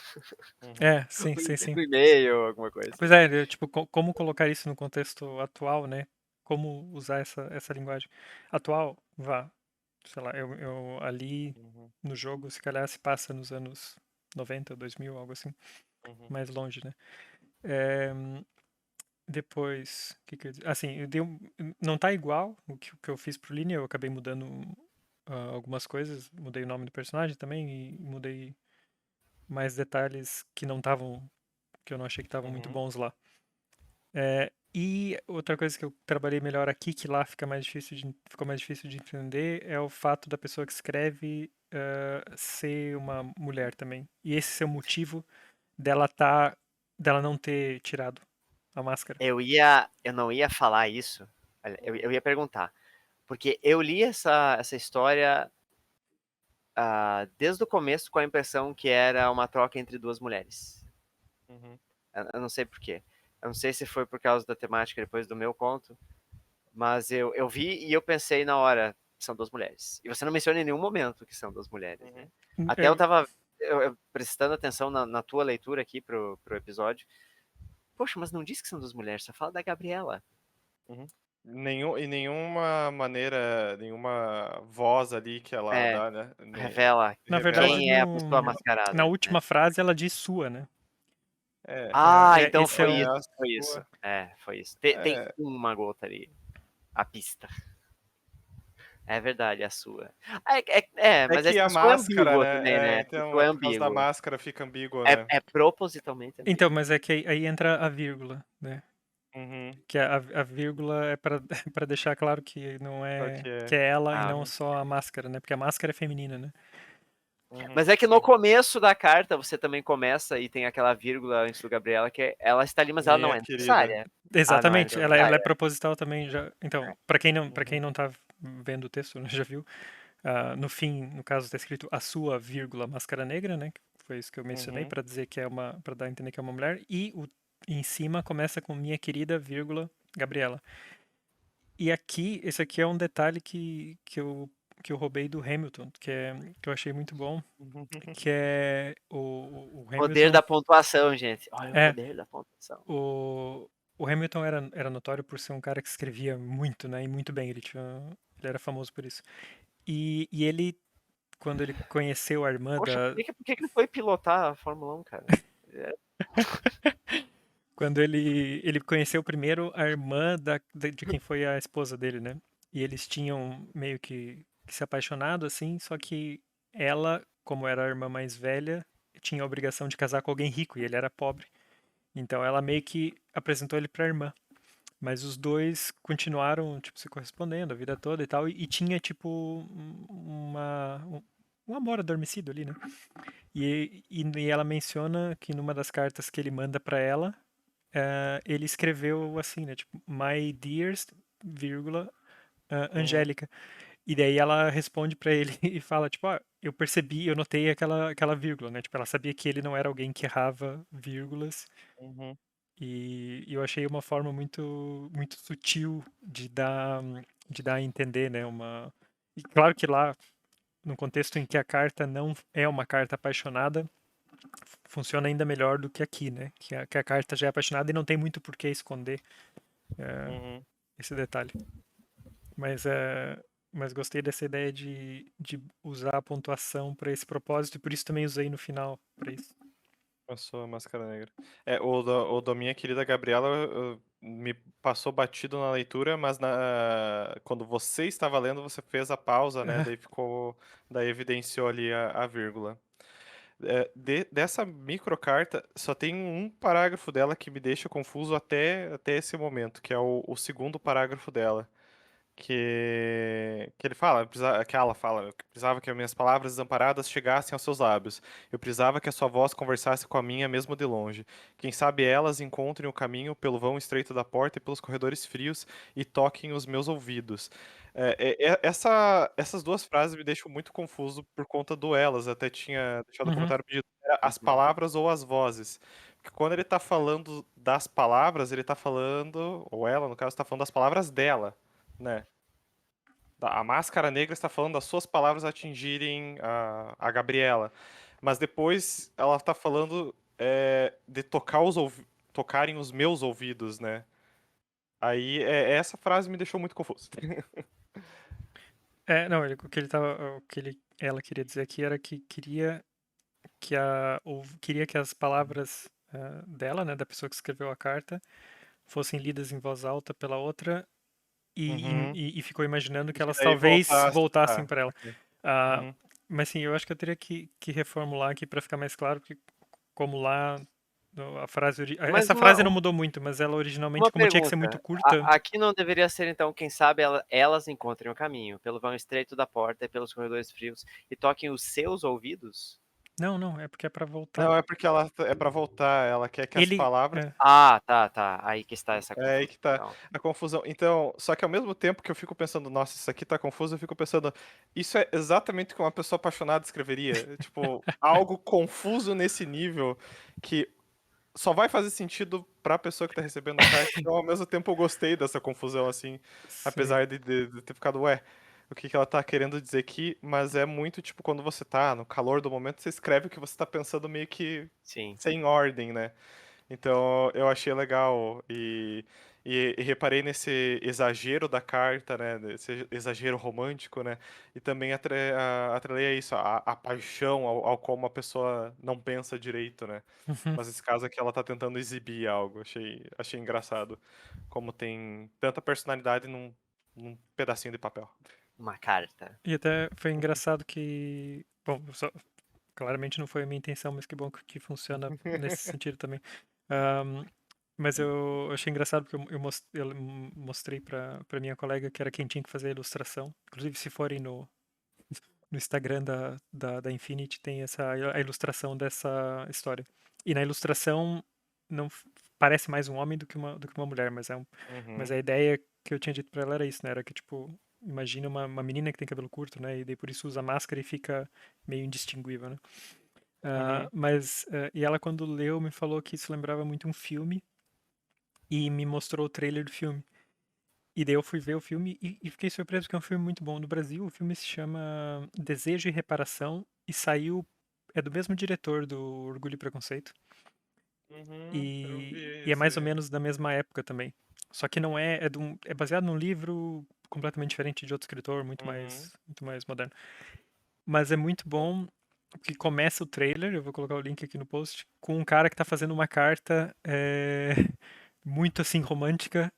sim, sim, sim. Um e-mail, alguma coisa. Pois é, tipo, como colocar isso no contexto atual, né? Como usar essa linguagem atual, sei lá, eu ali Uhum. no jogo, se calhar se passa nos anos 90, 2000, algo assim, Uhum. mais longe, né? É, depois, o que que eu ia dizer? Assim, não tá igual o que eu fiz pro Linea, eu acabei mudando algumas coisas, mudei o nome do personagem também e mudei mais detalhes que não estavam, que eu não achei que estavam muito Uhum. bons lá. E outra coisa que eu trabalhei melhor aqui, que lá ficou mais difícil de entender, é o fato da pessoa que escreve ser uma mulher também. E esse ser o motivo dela não ter tirado a máscara. Eu não ia falar isso, olha, eu ia perguntar, porque eu li essa história desde o começo com a impressão que era uma troca entre duas mulheres. Uhum. Eu não sei por quê. Eu não sei se foi por causa da temática depois do meu conto, mas eu vi e eu pensei na hora, são duas mulheres. E você não menciona em nenhum momento que são duas mulheres, né? Até eu Eu- tava prestando atenção na tua leitura aqui pro episódio. Poxa, mas não disse que são duas mulheres, só fala da Gabriela. Uhum. Nenhuma maneira, nenhuma voz ali que ela É, dá, né? revela na verdade, Revela. quem é a pessoa na mascarada, né? última frase ela diz sua, né? É, Ah, então Esse é foi o. isso, a foi isso. sua. É, foi isso. Tem É, uma gota ali, a pista. É verdade, a sua. é Mas que a a sua é máscara, ambígua também, né? né? A Então, sua é é por causa da ambígua. máscara fica ambíguo, né? É propositalmente Então, ambígua. mas é que aí entra a vírgula, né? Uhum. Que a vírgula é para para deixar claro que não Só é que que é. é ela e Ah, não só a máscara, né? Porque a máscara é feminina, né? Uhum. mas é que no Sim. começo da carta você também começa e tem aquela vírgula antes do Gabriela que ela está ali, mas ela não Minha é querida. necessária. Ela não é Exatamente, ela é necessária. proposital também já. Então, para quem Uhum. não tá vendo o texto, né, já viu, no fim, no caso tá escrito a sua vírgula máscara negra, né? Que foi isso que eu mencionei Uhum. para dizer que é uma para dar a entender que é uma mulher e em cima começa com minha querida vírgula Gabriela. E aqui, esse aqui é um detalhe que eu roubei do Hamilton, que eu achei muito bom, que é o Poder Hamilton da pontuação, gente. Olha o é poder da pontuação. o o Hamilton era notório por ser um cara que escrevia muito, né, e muito bem, ele era famoso por isso. E ele, quando ele conheceu a irmã Poxa, da por que ele foi pilotar a Fórmula 1, cara? É, quando ele conheceu primeiro a irmã de quem foi a esposa dele, né? E eles tinham meio que se apaixonado assim, só que ela, como era a irmã mais velha, tinha a obrigação de casar com alguém rico e ele era pobre. Então ela meio que apresentou ele pra irmã. Mas os dois continuaram, tipo, se correspondendo a vida toda e tal. E tinha, tipo, um amor adormecido ali, né? E ela menciona que numa das cartas que ele manda pra ela, ele escreveu assim, né? Tipo, My dearest, vírgula, Uhum. Angélica. E daí ela responde pra ele e fala, tipo, eu percebi, eu notei aquela vírgula, né? Tipo, ela sabia que ele não era alguém que errava vírgulas. Uhum. E eu achei uma forma muito sutil de dar a entender, né? E claro que lá, no contexto em que a carta não é uma carta apaixonada, funciona ainda melhor do que aqui, né? Que a carta já é apaixonada e não tem muito por que esconder Uhum. esse detalhe. Mas, mas gostei dessa ideia de usar a pontuação para esse propósito e por isso também usei no final para isso. Passou a máscara negra. O da minha querida Gabriela me passou batido na leitura, mas quando você estava lendo, você fez a pausa, né? Daí ficou. Daí evidenciou ali a vírgula. Dessa microcarta, só tem um parágrafo dela que me deixa confuso até esse momento, que é o segundo parágrafo dela. que ele fala, que ela fala, eu precisava que as minhas palavras desamparadas chegassem aos seus lábios. Eu precisava que a sua voz conversasse com a minha mesmo de longe. Quem sabe elas encontrem o caminho pelo vão estreito da porta e pelos corredores frios e toquem os meus ouvidos. Essas duas frases me deixam muito confuso por conta do elas. Até tinha deixado o Uhum. comentário pedido, era as palavras ou as vozes. Porque quando ele tá falando das palavras, ele tá falando, ou ela, no caso, tá falando das palavras dela, né? A Máscara Negra está falando das suas palavras atingirem a Gabriela. Mas depois ela tá falando de tocarem os meus ouvidos, né? Aí essa frase me deixou muito confuso. Não, ela queria dizer aqui era que queria que as palavras dela, né, da pessoa que escreveu a carta, fossem lidas em voz alta pela outra Uhum. e ficou imaginando que E que elas daí talvez voltasse. voltassem Tá, para ela. ok. Ah, Uhum. mas sim, eu acho que eu teria que reformular aqui para ficar mais claro, porque como lá a frase, Mas essa frase não mudou muito, mas ela originalmente, uma como tinha que ser muito pergunta, curta, aqui não deveria ser então, quem sabe elas encontrem o caminho, pelo vão estreito da porta e pelos corredores frios, e toquem os seus ouvidos? não, é porque é para voltar. Não, é porque ela é pra voltar, ela quer que as Ele, palavras. Ah, tá, aí que está essa É aí confusão, que tá então. a confusão. Então, só que ao mesmo tempo que eu fico pensando, nossa, isso aqui tá confuso, eu fico pensando, isso é exatamente o que uma pessoa apaixonada escreveria. Tipo, algo confuso nesse nível que só vai fazer sentido pra pessoa que tá recebendo a carta. Então, ao mesmo tempo, eu gostei dessa confusão, assim, sei. apesar de ter ficado, ué, o que que ela tá querendo dizer aqui? Mas é muito, tipo, quando você tá no calor do momento, você escreve o que você tá pensando meio que Sim. sem ordem, né? Então eu achei legal e reparei nesse exagero da carta, né? Nesse exagero romântico, né? E também atrelei a isso, a paixão ao como a pessoa não pensa direito, né? Uhum. Mas nesse caso aqui ela tá tentando exibir algo. Achei engraçado como tem tanta personalidade num pedacinho de papel. Uma carta. E até foi engraçado que, bom, claramente não foi a minha intenção, mas que bom que funciona nesse sentido também. Ahm, mas eu achei engraçado porque eu mostrei pra minha colega que era quem tinha que fazer a ilustração. Inclusive, se forem no Instagram da Infinity, tem a ilustração dessa história. E na ilustração não parece mais um homem do que uma mulher, mas Uhum, a ideia que eu tinha dito pra ela era isso, né? Era que, tipo, imagina uma menina que tem cabelo curto, né? E daí por isso usa máscara e fica meio indistinguível, né? uhum, E ela, quando leu, me falou que isso lembrava muito um filme e me mostrou o trailer do filme. E daí eu fui ver o filme e fiquei surpreso porque é um filme muito bom. No Brasil, o filme se chama Desejo e Reparação e saiu. É do mesmo diretor do Orgulho e Preconceito. uhum. Eu vi E é mais ou esse. menos da mesma época também. Só que não é. É baseado num livro completamente diferente de outro escritor, Uhum. muito mais moderno. Mas é muito bom porque começa o trailer, eu vou colocar o link aqui no post, com um cara que tá fazendo uma carta muito assim romântica,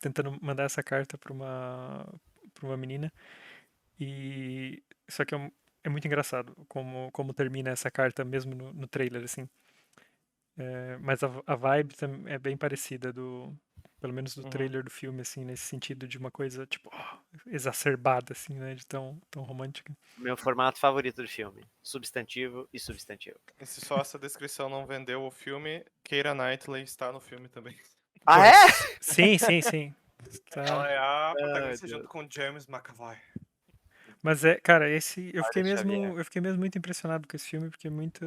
tentando mandar essa carta pra uma menina. E só que é muito engraçado como termina essa carta mesmo no trailer, assim. Mas a vibe é bem parecida pelo menos do Uhum. trailer do filme, assim, nesse sentido de uma coisa, tipo, exacerbada, assim, né, de tão romântica. Meu formato favorito do filme. Substantivo e substantivo. E se só essa descrição não vendeu o filme, Keira Knightley está no filme também. Ah, é? Pois, sim. Tá. Ela é a Ai, protagonista junto Deus. com James McAvoy. Mas cara, eu fiquei Olha, Xavier. mesmo muito impressionado com esse filme, porque é muito.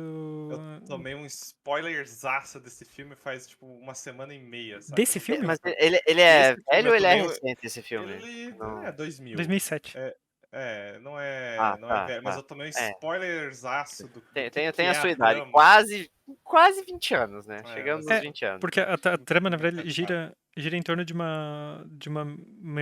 Eu tomei um spoilerzaço desse filme faz, tipo, uma semana e meia, saca? Eu Desse não tô filme? Mas pensando. ele Desse é filme, velho eu ou ele é tomei. recente, esse filme? Ele Não. 2000. 2007. Ah, Não é tá, velho, mas tá. eu tomei um É, spoilerzaço do tem que a é a sua idade. trama. Quase 20 anos, né? Chegamos Mas nos É, 20 anos. porque a trama, na nunca verdade, é tarde. gira em torno de uma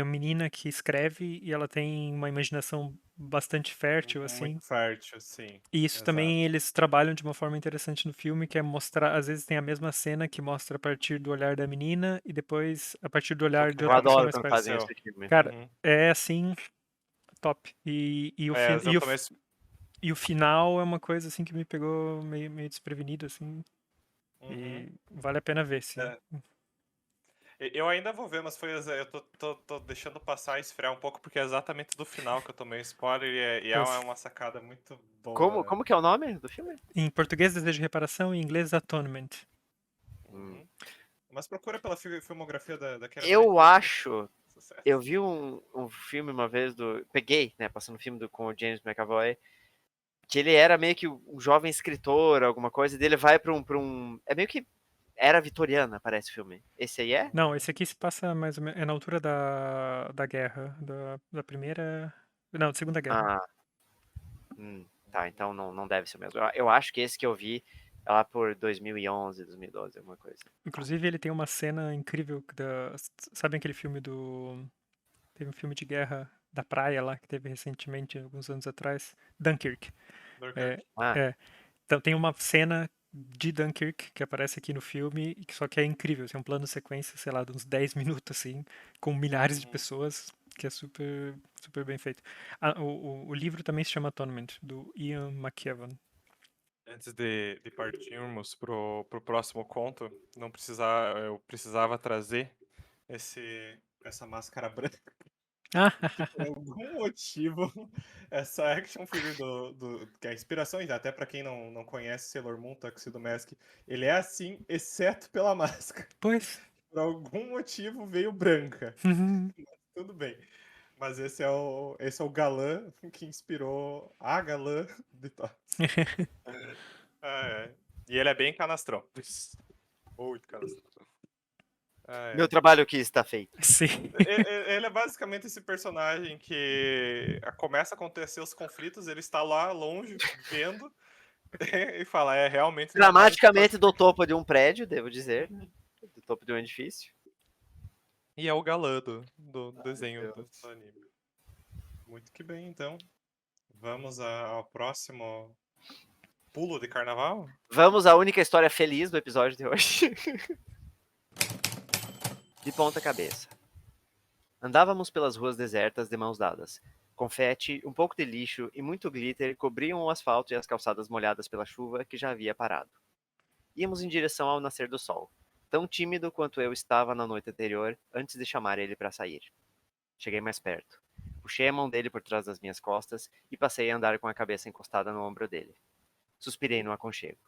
menina que escreve e ela tem uma imaginação bastante fértil, assim. Muito fértil, sim. E isso Exato. também eles trabalham de uma forma interessante no filme, que é mostrar, às vezes tem a mesma cena que mostra a partir do olhar da menina e depois a partir do O olhar que de Eu outra pessoa adoro mais quando perto. fazem aconteceu. esse filme. Cara, Uhum. é assim, top. Eu tomei. E o final é uma coisa assim que me pegou meio desprevenido, assim. Uhum. E vale a pena ver, sim. É. Eu ainda vou ver, mas eu tô deixando passar e esfriar um pouco, porque é exatamente do final que eu tomei spoiler e é Pois. uma sacada muito Como, boa. como que é o nome do filme? Em português, Desejo de Reparação, em inglês, Atonement. Uhum. Mas procura pela filmografia da Keira Eu Knightley. acho. Sucesso. Eu vi um filme uma vez do. Peguei, né? Passando um filme com o James McAvoy. Que ele era meio que um jovem escritor, alguma coisa, e dele vai pra um. É meio que. Era vitoriana, parece o filme. Esse aí é? Não, esse aqui se passa mais ou menos. É na altura da guerra. Da primeira. Não, da Segunda Guerra. Ah. Tá, então não deve ser o mesmo. Eu acho que esse que eu vi é lá por 2011, 2012, alguma coisa. Inclusive, ele tem uma cena incrível sabe aquele filme do. Teve um filme de guerra da praia lá que teve recentemente, alguns anos atrás. Dunkirk. Dunkirk. É, Ah, é. Então tem uma cena de Dunkirk que aparece aqui no filme, só que é incrível. Tem um plano sequência, sei lá, de uns 10 minutos, assim, com milhares de Uhum. pessoas, que é super, super bem feito. Ah, o livro também se chama Atonement, do Ian McEwan. Antes de partirmos pro próximo conto, eu precisava trazer essa máscara branca. Ah, Que por algum motivo, essa action figure que é a inspiração, e até pra quem não conhece Sailor Moon Tuxedo Mask, ele é assim, exceto pela máscara. pois. Por algum motivo veio branca. Tudo bem. Mas esse é o galã que inspirou a galã de Tots. É. E ele é bem canastrão. Muito canastrão. meu trabalho aqui está feito. Sim. Ele é basicamente esse personagem que começa a acontecer os conflitos, ele está lá longe, vendo, e fala, realmente não dá. Dramaticamente do topo de um prédio, devo dizer, né? Do topo de um edifício. E é o galã do desenho Meu do Deus. anime. Muito que bem, então. Vamos ao próximo pulo de carnaval? Vamos à única história feliz do episódio de hoje. De ponta cabeça. Andávamos pelas ruas desertas de mãos dadas. Confete, um pouco de lixo e muito glitter cobriam o asfalto e as calçadas molhadas pela chuva que já havia parado. Íamos em direção ao nascer do sol, tão tímido quanto eu estava na noite anterior antes de chamar ele para sair. Cheguei mais perto. Puxei a mão dele por trás das minhas costas e passei a andar com a cabeça encostada no ombro dele. Suspirei no aconchego.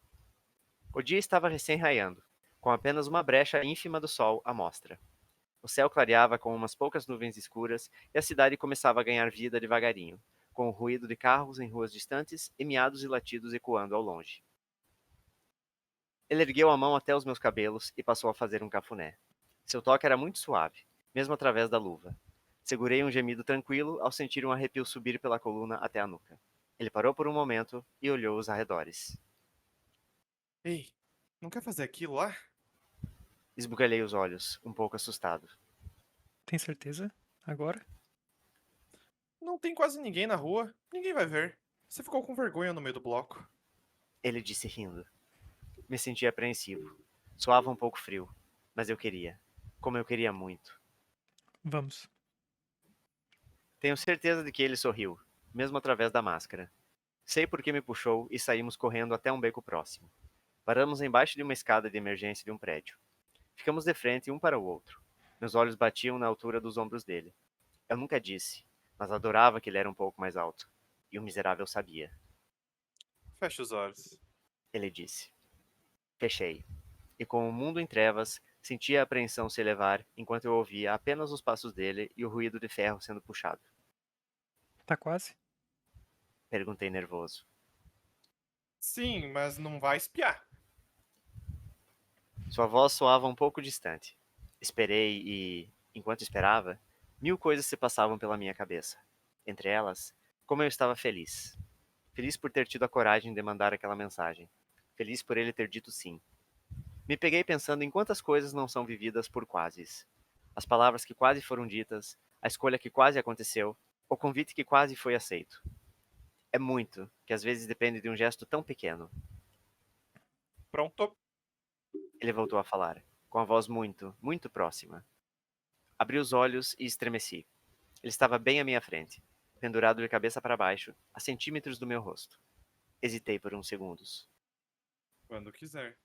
O dia estava recém-raiando, com apenas uma brecha ínfima do sol à mostra. O céu clareava com umas poucas nuvens escuras e a cidade começava a ganhar vida devagarinho, com o ruído de carros em ruas distantes e miados e latidos ecoando ao longe. Ele ergueu a mão até os meus cabelos e passou a fazer um cafuné. Seu toque era muito suave, mesmo através da luva. Segurei um gemido tranquilo ao sentir um arrepio subir pela coluna até a nuca. Ele parou por um momento e olhou os arredores. Ei, não quer fazer aquilo lá? Esbugalhei os olhos, um pouco assustado. Tem certeza? Agora? Não tem quase ninguém na rua, ninguém vai ver. Você ficou com vergonha no meio do bloco. Ele disse rindo. Me senti apreensivo. Soava um pouco frio, mas eu queria. Como eu queria muito. Vamos. Tenho certeza de que ele sorriu, mesmo através da máscara. Sei por que me puxou e saímos correndo até um beco próximo. Paramos embaixo de uma escada de emergência de um prédio. Ficamos de frente um para o outro. Meus olhos batiam na altura dos ombros dele. Eu nunca disse, mas adorava que ele era um pouco mais alto. E o miserável sabia. Feche os olhos. Ele disse. Fechei. E com o mundo em trevas, sentia a apreensão se elevar enquanto eu ouvia apenas os passos dele e o ruído de ferro sendo puxado. Tá quase? Perguntei nervoso. Sim, mas não vai espiar. Sua voz soava um pouco distante. Esperei e, enquanto esperava, 1000 coisas se passavam pela minha cabeça. Entre elas, como eu estava feliz. Feliz por ter tido a coragem de mandar aquela mensagem. Feliz por ele ter dito sim. Me peguei pensando em quantas coisas não são vividas por quases. As palavras que quase foram ditas, a escolha que quase aconteceu, o convite que quase foi aceito. É muito, que às vezes depende de um gesto tão pequeno. Pronto. Ele voltou a falar, com a voz muito, muito próxima. Abri os olhos e estremeci. Ele estava bem à minha frente, pendurado de cabeça para baixo, a centímetros do meu rosto. Hesitei por uns segundos. Quando quiser.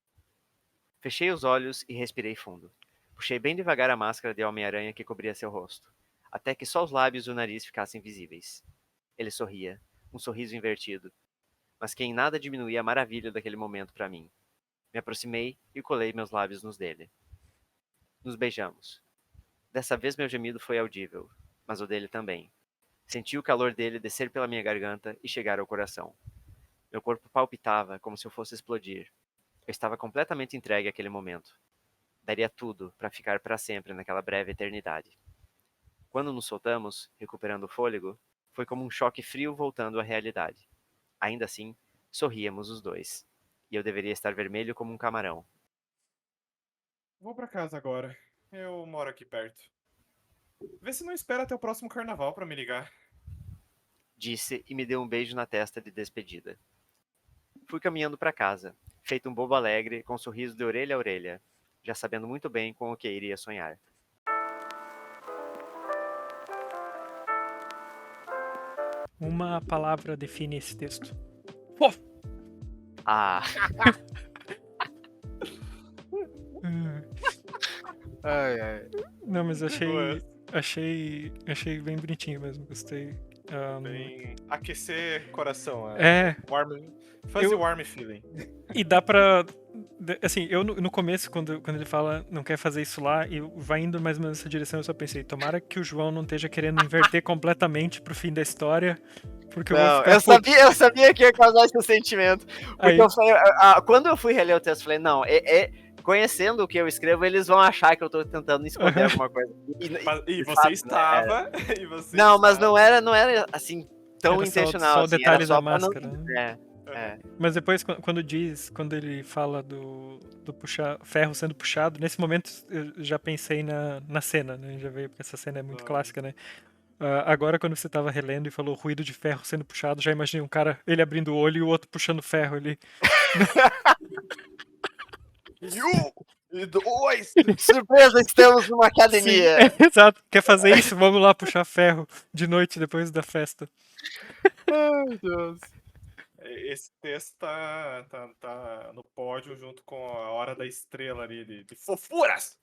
Fechei os olhos e respirei fundo. Puxei bem devagar a máscara de Homem-Aranha que cobria seu rosto, até que só os lábios e o nariz ficassem visíveis. Ele sorria, um sorriso invertido, mas que em nada diminuía a maravilha daquele momento para mim. Me aproximei e colei meus lábios nos dele. Nos beijamos. Dessa vez meu gemido foi audível, mas o dele também. Senti o calor dele descer pela minha garganta e chegar ao coração. Meu corpo palpitava como se eu fosse explodir. Eu estava completamente entregue àquele momento. Daria tudo para ficar para sempre naquela breve eternidade. Quando nos soltamos, recuperando o fôlego, foi como um choque frio voltando à realidade. Ainda assim, sorríamos os dois. E eu deveria estar vermelho como um camarão. Vou pra casa agora. Eu moro aqui perto. Vê se não espera até o próximo carnaval pra me ligar. Disse e me deu um beijo na testa de despedida. Fui caminhando para casa, feito um bobo alegre, com um sorriso de orelha a orelha, já sabendo muito bem com o que iria sonhar. Uma palavra define esse texto. Fofo! Ah, ai, ai. Não, mas Boa. achei bem bonitinho mesmo, gostei. Bem aquecer coração. É, Fuzzy Eu- warm feeling. e dá pra. Assim, eu no começo, quando ele fala não quer fazer isso lá, e vai indo mais ou menos nessa direção, eu só pensei, tomara que o João não esteja querendo inverter completamente pro fim da história, porque eu vou Não, ficar eu puto. sabia que ia causar esse sentimento. Porque Aí, eu falei, quando eu fui reler o texto, eu falei, não, conhecendo o que eu escrevo, eles vão achar que eu tô tentando esconder alguma coisa. E de você fato, estava. E você Não, mas estava. não era assim, tão era intencional. só o assim, detalhe era só da pra não. máscara, né? É. Mas depois, quando ele fala do puxar, ferro sendo puxado, nesse momento eu já pensei na cena, né? Já veio, porque essa cena é muito clássica, né? Agora, quando você tava relendo e falou ruído de ferro sendo puxado, já imaginei um cara, ele abrindo o olho e o outro puxando ferro ali. E dois! Surpresa, estamos numa Sim, academia. exato. Quer fazer isso? Vamos lá puxar ferro de noite depois da festa. Ai, Deus. Esse texto tá no pódio junto com a Hora da Estrela ali, de fofuras!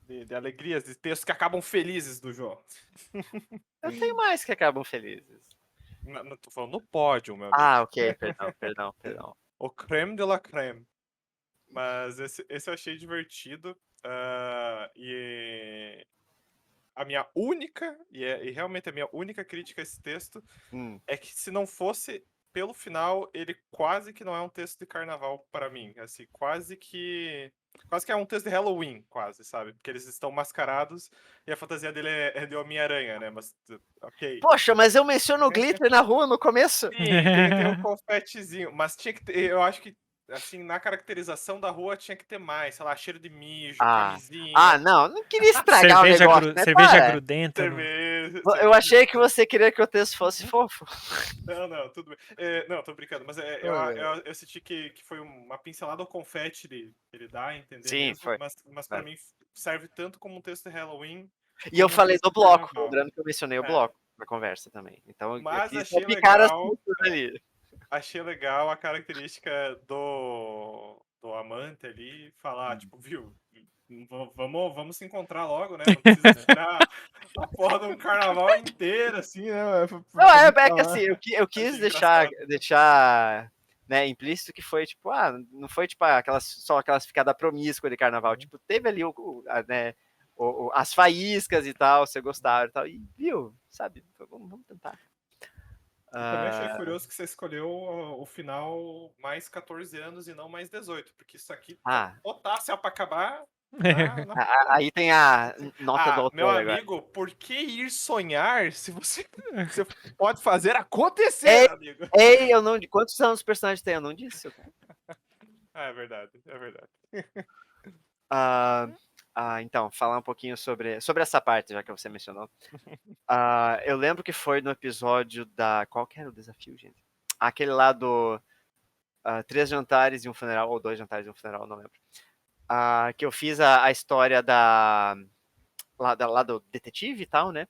De alegrias, de textos que acabam felizes do João. Eu tenho mais que acabam felizes. Não, tô falando no pódio, meu amigo. Ah, ok, perdão. O creme de la creme. Mas esse eu achei divertido. E a minha única, e realmente a minha única crítica a esse texto é que se não fosse pelo final, ele quase que não é um texto de carnaval para mim. Assim, quase que é um texto de Halloween, quase, sabe? Porque eles estão mascarados e a fantasia dele é de Homem-Aranha, né? Mas, ok. Poxa, mas eu menciono o glitter na rua no começo. Sim, tem um confetezinho, mas tinha que ter, eu acho que, assim, na caracterização da rua tinha que ter mais, sei lá, cheiro de mijo, camisinha, Não queria estragar o negócio, né? cerveja Para. grudenta. cerveja. Eu achei que você queria que o texto fosse fofo. Não, tudo bem. Não, tô brincando, mas eu senti que foi uma pincelada ao confete que ele dá a entender Sim, mesmo, foi. mas pra mim serve tanto como um texto de Halloween. E eu como um falei texto do de bloco, carnaval. lembrando que eu mencionei o bloco na conversa também. Então eu Mas quis achei picar as legal. pistas ali. Achei legal a característica do amante ali falar, tipo, viu? Vamos se encontrar logo, né? Não precisa esperar a porra de um carnaval inteiro, assim, né? Não, é que assim, eu quis Achei engraçado. deixar né, implícito que foi, tipo, não foi, tipo, só aquelas ficadas promíscua de carnaval. Tipo, teve ali né, as faíscas e tal, você gostaram e tal. E, viu, sabe, vamos tentar. Também achei curioso que você escolheu o final mais 14 anos e não mais 18, porque isso aqui tá potássio pra acabar na Aí tem a nota do meu autor agora. amigo, por que ir sonhar se você pode fazer acontecer, amigo? Ei, eu não. Quantos anos o personagem tem? Eu não disse, cara. É verdade. Então, falar um pouquinho sobre essa parte, já que você mencionou. Eu lembro que foi no episódio da. Qual que era o desafio, gente? Aquele lá do 3 jantares e um funeral, ou 2 jantares e um funeral, não lembro. Que eu fiz a história lá do detetive e tal, né?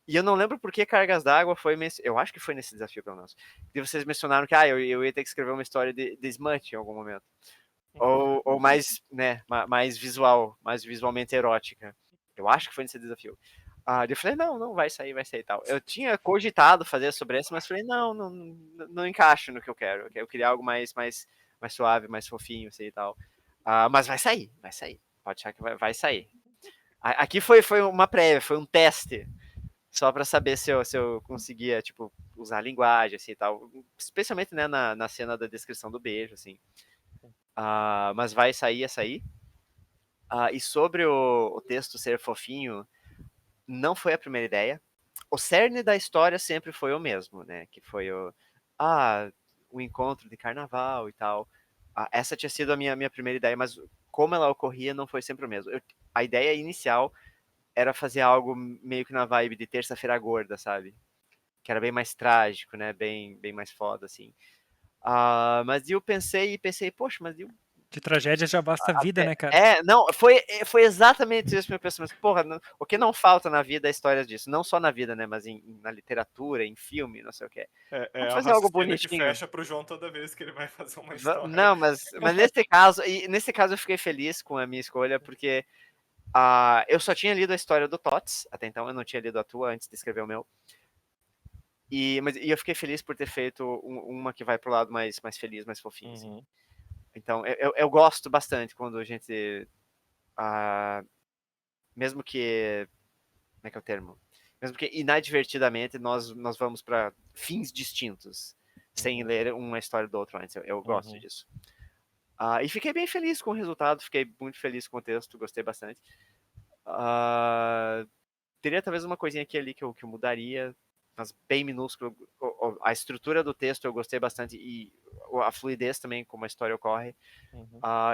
E eu não lembro por que Cargas d'Água foi. Eu acho que foi nesse desafio, pelo menos. E vocês mencionaram que eu ia ter que escrever uma história de Smut em algum momento. ou mais, né, mais visual, mais visualmente erótica. Eu acho que foi nesse desafio. Eu falei, não, vai sair e tal. Eu tinha cogitado fazer sobre esse, mas falei, não encaixa no que eu quero. Eu queria algo mais suave, mais fofinho, assim e tal. Mas vai sair. Pode achar que vai sair. Aqui foi uma prévia, foi um teste. Só para saber se eu conseguia, tipo, usar a linguagem, assim e tal. Especialmente, né, na cena da descrição do beijo, assim. Mas vai sair, ia sair. E sobre o texto ser fofinho, não foi a primeira ideia. O cerne da história sempre foi o mesmo, né? Que foi o encontro de carnaval e tal. Essa tinha sido a minha primeira ideia, mas como ela ocorria não foi sempre o mesmo. A ideia inicial era fazer algo meio que na vibe de Terça-feira Gorda, sabe? Que era bem mais trágico, né? Bem mais foda, assim. Mas eu pensei, poxa, mas eu De tragédia já basta a vida, né, cara? não, foi exatamente isso meu pensamento. Porra, o que não falta na vida é histórias disso. Não só na vida, né, mas na literatura, em filme, não sei o que. É Vamos o fazer algo raciocínio que bonitinho. fecha pro João toda vez que ele vai fazer uma história. Não, mas nesse caso eu fiquei feliz com a minha escolha, porque eu só tinha lido a história do Tots, até então eu não tinha lido a tua antes de escrever o meu. E eu fiquei feliz por ter feito uma que vai pro lado mais feliz, mais fofinho, assim. Então, eu gosto bastante quando a gente, mesmo que, como é que é o termo? Mesmo que inadvertidamente nós vamos para fins distintos, sem ler uma história do outro antes. Eu gosto disso. E fiquei bem feliz com o resultado, fiquei muito feliz com o texto, gostei bastante. Teria talvez uma coisinha aqui ali que eu mudaria, mas bem minúsculo. A estrutura do texto eu gostei bastante e a fluidez também, como a história ocorre.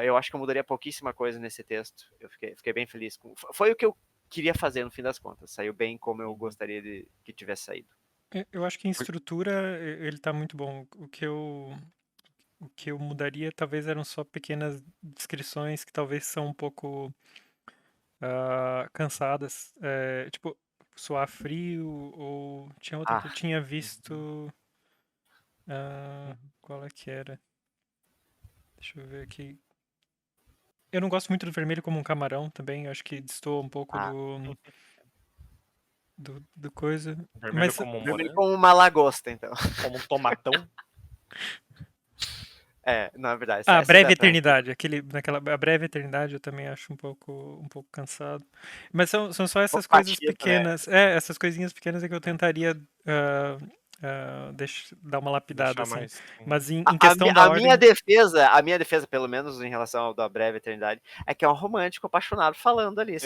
Eu acho que eu mudaria pouquíssima coisa nesse texto. Eu fiquei bem feliz. Foi o que eu queria fazer no fim das contas. Saiu bem como eu gostaria de que tivesse saído. Eu acho que em estrutura ele tá muito bom. O que eu mudaria talvez eram só pequenas descrições que talvez são um pouco cansadas. Tipo, suar frio, ou tinha outra que eu tinha visto. Qual é que era? Deixa eu ver aqui. Eu não gosto muito do vermelho como um camarão também. Eu acho que destoa um pouco do coisa. Vermelho Mas como um Vermelho morango, como uma lagosta, então. como um tomatão. Não, é verdade. a Essa breve ideia tá- eternidade, a breve eternidade eu também acho um pouco cansado. Mas são só essas coisas batido, né? pequenas. Essas coisinhas pequenas é que eu tentaria dar uma lapidada, Deixar assim. mais. Mas em questão da A minha ordem. defesa, pelo menos em relação ao da Breve Eternidade, é que é um romântico apaixonado falando ali.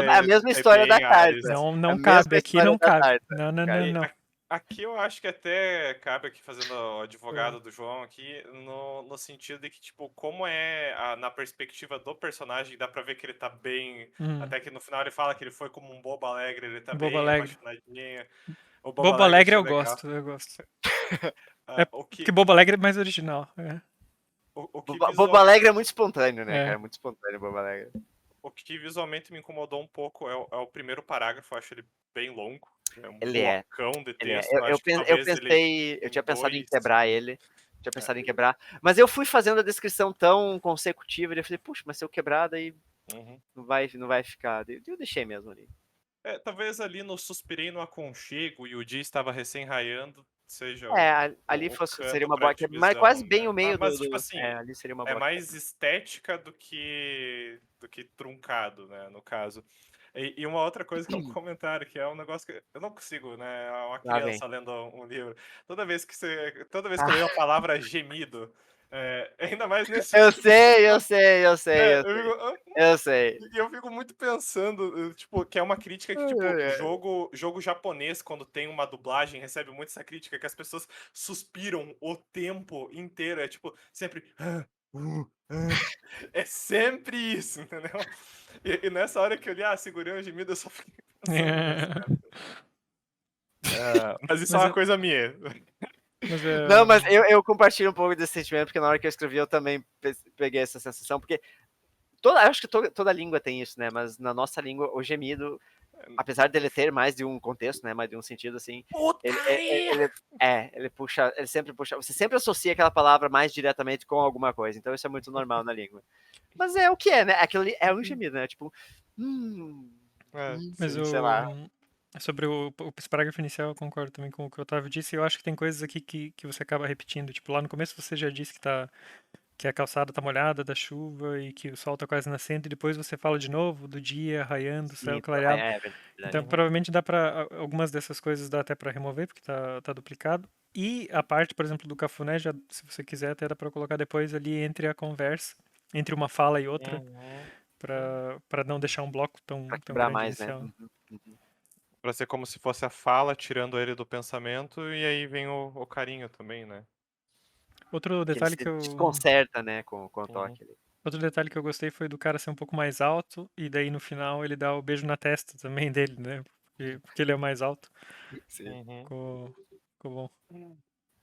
A mesma É história da bem Ares. carta. Não A cabe, mesma aqui história não da cabe. carta. Não, não, cara. não, não. Aqui eu acho que até cabe aqui fazendo o advogado do João aqui, no sentido de que, tipo, como na perspectiva do personagem, dá pra ver que ele tá bem. Até que no final ele fala que ele foi como um bobo alegre, ele tá Bobo bem Alegre. apaixonadinho. O Bobo Bobo Alegre Alegre achei eu legal. gosto, eu gosto. O Porque que, Bobo Alegre é mais original. o que Bobo Alegre é muito espontâneo, né, É. cara? Muito espontâneo, Bobo Alegre. O que visualmente me incomodou um pouco é o primeiro parágrafo, eu acho ele bem longo. É um Ele é. blocão de Ele é. texto. Acho que Eu talvez ele pensei, eu em tinha pensado em dois. quebrar ele. Tinha pensado em quebrar. Mas eu fui fazendo a descrição tão consecutiva e eu falei, puxa, mas se eu quebrar, daí não vai ficar. Eu deixei mesmo ali. Talvez ali no Suspirei no Aconchego e o dia estava recém-raiando, seja Ali o seria canto uma pra boa. Mas divisão, quase bem né? o meio Mas, tipo assim, ali seria uma é boa. mais estética do que truncado, né, no caso. E uma outra coisa que é um comentário, que é um negócio que eu não consigo, né? Uma Lá vem. criança lendo um livro. Toda vez que eu leio a palavra gemido, ainda mais nesse Eu tipo de sei. E eu fico muito pensando, tipo, que é uma crítica que, tipo, jogo japonês, quando tem uma dublagem, recebe muito essa crítica, que as pessoas suspiram o tempo inteiro. É tipo, sempre. É sempre isso, entendeu? E nessa hora que eu li, segurei um gemido, eu só fiquei pensando nisso, cara. Mas isso é uma coisa minha. Não, mas eu compartilho um pouco desse sentimento, porque na hora que eu escrevi eu também peguei essa sensação, porque acho que toda língua tem isso, né? Mas na nossa língua, o gemido apesar dele ter mais de um contexto, né, mais de um sentido, assim, ele sempre puxa, você sempre associa aquela palavra mais diretamente com alguma coisa, então isso é muito normal na língua. Mas é o que é, né? Aquilo ali é um gemido, né? Tipo, Mas sei lá. sobre esse parágrafo inicial, eu concordo também com o que o Otávio disse. Eu acho que tem coisas aqui que você acaba repetindo. Tipo, lá no começo você já disse que a calçada tá molhada da chuva e que o sol tá quase nascendo, e depois você fala de novo do dia raiando, o céu Sim, clareado. é verdade. Então, provavelmente dá pra. Algumas dessas coisas dá até pra remover, porque tá duplicado. E a parte, por exemplo, do cafuné, já, se você quiser, até dá pra colocar depois ali entre a conversa, entre uma fala e outra, pra não deixar um bloco tão Quebrar grande mais, né? inicial. Pra ser como se fosse a fala, tirando ele do pensamento, e aí vem o carinho também, né? Outro Que ele detalhe se que eu. desconcerta, né, com o toque ali. Outro detalhe que eu gostei foi do cara ser um pouco mais alto, e daí no final ele dá o beijo na testa também dele, né? Porque ele é mais alto. Sim. Ficou bom.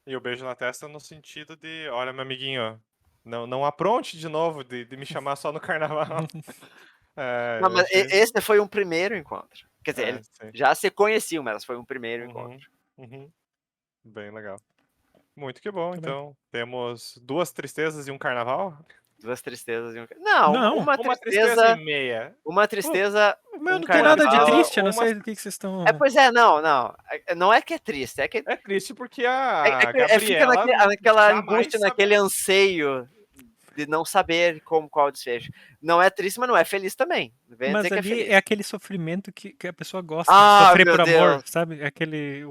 E o beijo na testa no sentido de, olha, meu amiguinho, não apronte de novo de me chamar só no carnaval. Não, eu mas achei... esse foi um primeiro encontro. Quer dizer, eles sim. já se conheciam, mas foi um primeiro encontro. Bem legal. Muito que bom, Tá bem. então. Temos 2 tristezas e um carnaval? 2 tristezas e um... Não, Não. uma Uma tristeza e tristeza... meia. Uma tristeza, O meu um não tem nada de carnaval... triste, eu não sei do que vocês estão. Pois é, não. Não é que é triste, é que É triste porque a fica Gabriela naquela jamais angústia, naquele anseio de não saber qual o desfecho. Não é triste, mas não é feliz também. Não vem Mas dizer que é ali feliz. é aquele sofrimento que a pessoa gosta de sofrer meu por amor, Deus. sabe? É aquele.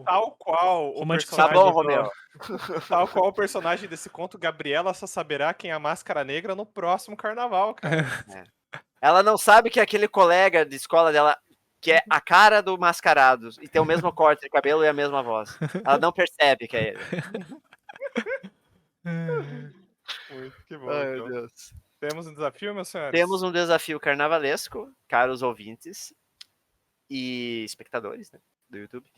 Tal qual o romântico Tá personagem bom, safado. Romeu. Tal qual o personagem desse conto, Gabriela só saberá quem é a Máscara Negra no próximo carnaval, cara. Ela não sabe que aquele colega de escola dela, que é a cara do mascarado, e tem o mesmo corte de cabelo e a mesma voz. Ela não percebe que é ele. Muito que bom, Ai, meu então. Deus. Temos um desafio, meus senhores? Temos um desafio carnavalesco, caros ouvintes e espectadores, né, do YouTube.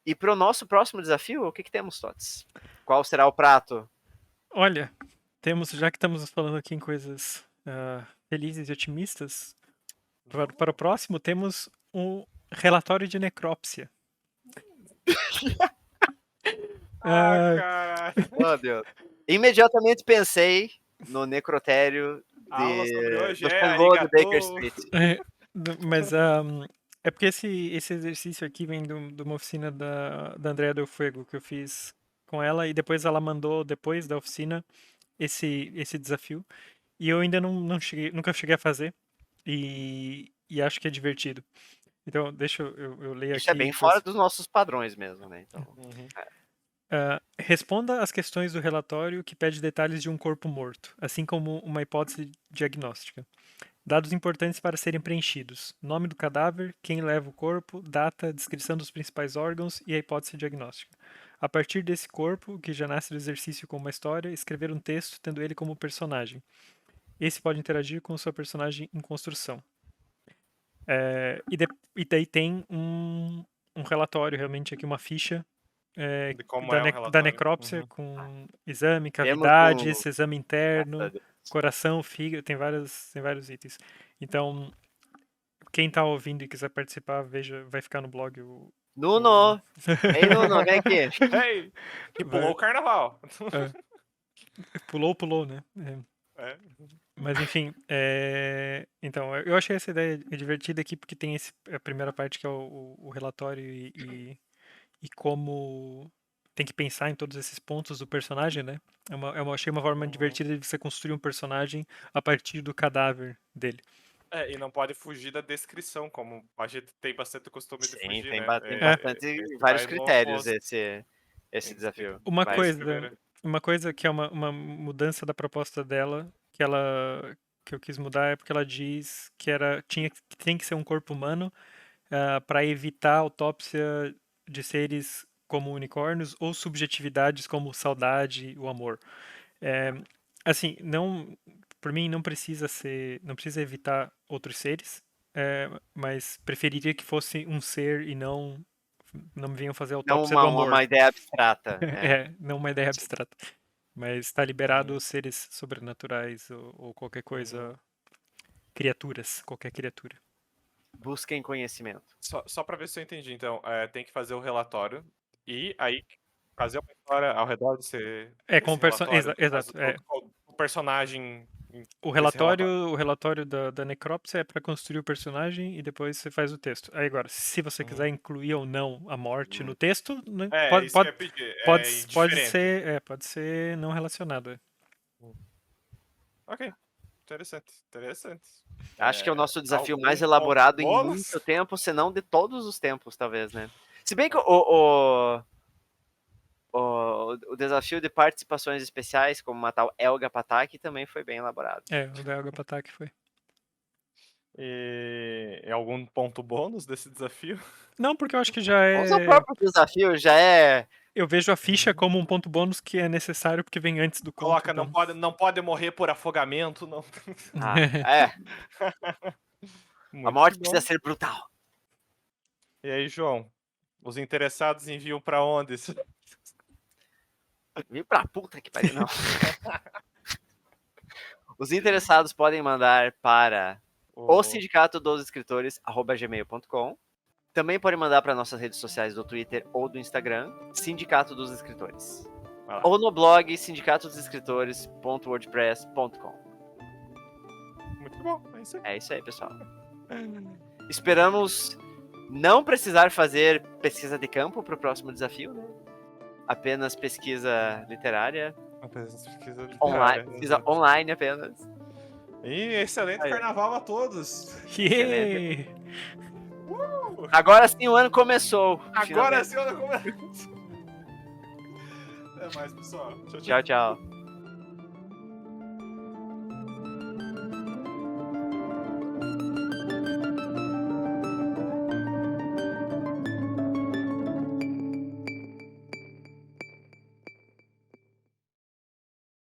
E para o nosso próximo desafio, o que temos, Tots? Qual será o prato? Olha, já que estamos falando aqui em coisas felizes e otimistas, para o próximo temos um relatório de necrópsia. Caralho. Oh, Deus. Imediatamente pensei no necrotério A aula sobre hoje do é Xangô de Baker arigatô. Street. Mas é porque esse exercício aqui vem de uma oficina da Andrea Del Fuego que eu fiz com ela, e depois ela mandou, depois da oficina, esse desafio. E eu ainda nunca cheguei a fazer, e acho que é divertido. Então, deixa eu ler Isso é aqui. bem fora dos nossos padrões mesmo, né? Então, Responda às questões do relatório que pede detalhes de um corpo morto, assim como uma hipótese diagnóstica. Dados importantes para serem preenchidos: nome do cadáver, quem leva o corpo, data, descrição dos principais órgãos e a hipótese diagnóstica. A partir desse corpo, que já nasce do exercício com uma história, escrever um texto tendo ele como personagem. Esse pode interagir com o seu personagem em construção. E daí tem um relatório, realmente, aqui, uma ficha De como da, é um da relatório. necrópsia, com exame, temos cavidade, um... esse exame interno, coração, fígado, tem vários itens. Então, quem tá ouvindo e quiser participar, vai ficar no blog. Nuno! Ei, Nuno, vem aqui. Ei, que pulou o carnaval. Pulou, né? Mas enfim, então, eu achei essa ideia divertida aqui porque tem a primeira parte que é o relatório e como tem que pensar em todos esses pontos do personagem, né? Achei uma forma divertida de você construir um personagem a partir do cadáver dele. E não pode fugir da descrição, como a gente tem bastante costume de Sim, fugir, tem né? bastante, vários critérios esse desafio. Uma coisa que é uma mudança da proposta dela, que eu quis mudar, é porque ela diz que tem que ser um corpo humano para evitar autópsia de seres como unicórnios ou subjetividades como saudade, o amor. Assim, por mim não precisa evitar outros seres, mas preferiria que fosse um ser e não me venham fazer Não autópsia do amor. uma ideia abstrata. Não uma ideia abstrata. Mas está liberado os seres sobrenaturais ou qualquer coisa, qualquer criatura. Busquem conhecimento. Só para ver se eu entendi, então, tem que fazer o relatório e aí fazer uma história ao redor desse Com o relatório, no caso, exato. o personagem O desse relatório. relatório da necrópsia é para construir o personagem e depois você faz o texto. Aí agora, se você quiser incluir ou não a morte no texto, né, É isso que eu ia pedir, pode ser não relacionado. Ok, interessante. Acho que é o nosso desafio mais Algum elaborado em bônus? muito tempo, se não de todos os tempos, talvez, né? Se bem que o desafio de participações especiais, como uma tal Elga Patak, também foi bem elaborado. O da Elga Patak foi. E algum ponto bônus desse desafio? Não, porque eu acho que já é... O seu próprio desafio já é... Eu vejo a ficha como um ponto bônus que é necessário porque vem antes do conto. Coloca, então. não pode morrer por afogamento, não. A morte precisa ser brutal. E aí, João? Os interessados enviam pra onde? Vim pra puta que pariu, não. Os interessados podem mandar para o sindicato dos escritores @gmail.com. Também pode mandar para nossas redes sociais do Twitter ou do Instagram, Sindicato dos Escritores. Ou no blog sindicatodosescritores.wordpress.com. Muito bom, é isso aí. É isso aí, pessoal. Esperamos não precisar fazer pesquisa de campo para o próximo desafio, né? Apenas pesquisa literária. Apenas pesquisa literária. Online, pesquisa online apenas. E excelente carnaval a todos! Excelente. Agora sim o ano começou. Agora sim o ano começou. Até mais, pessoal. Tchau, tchau.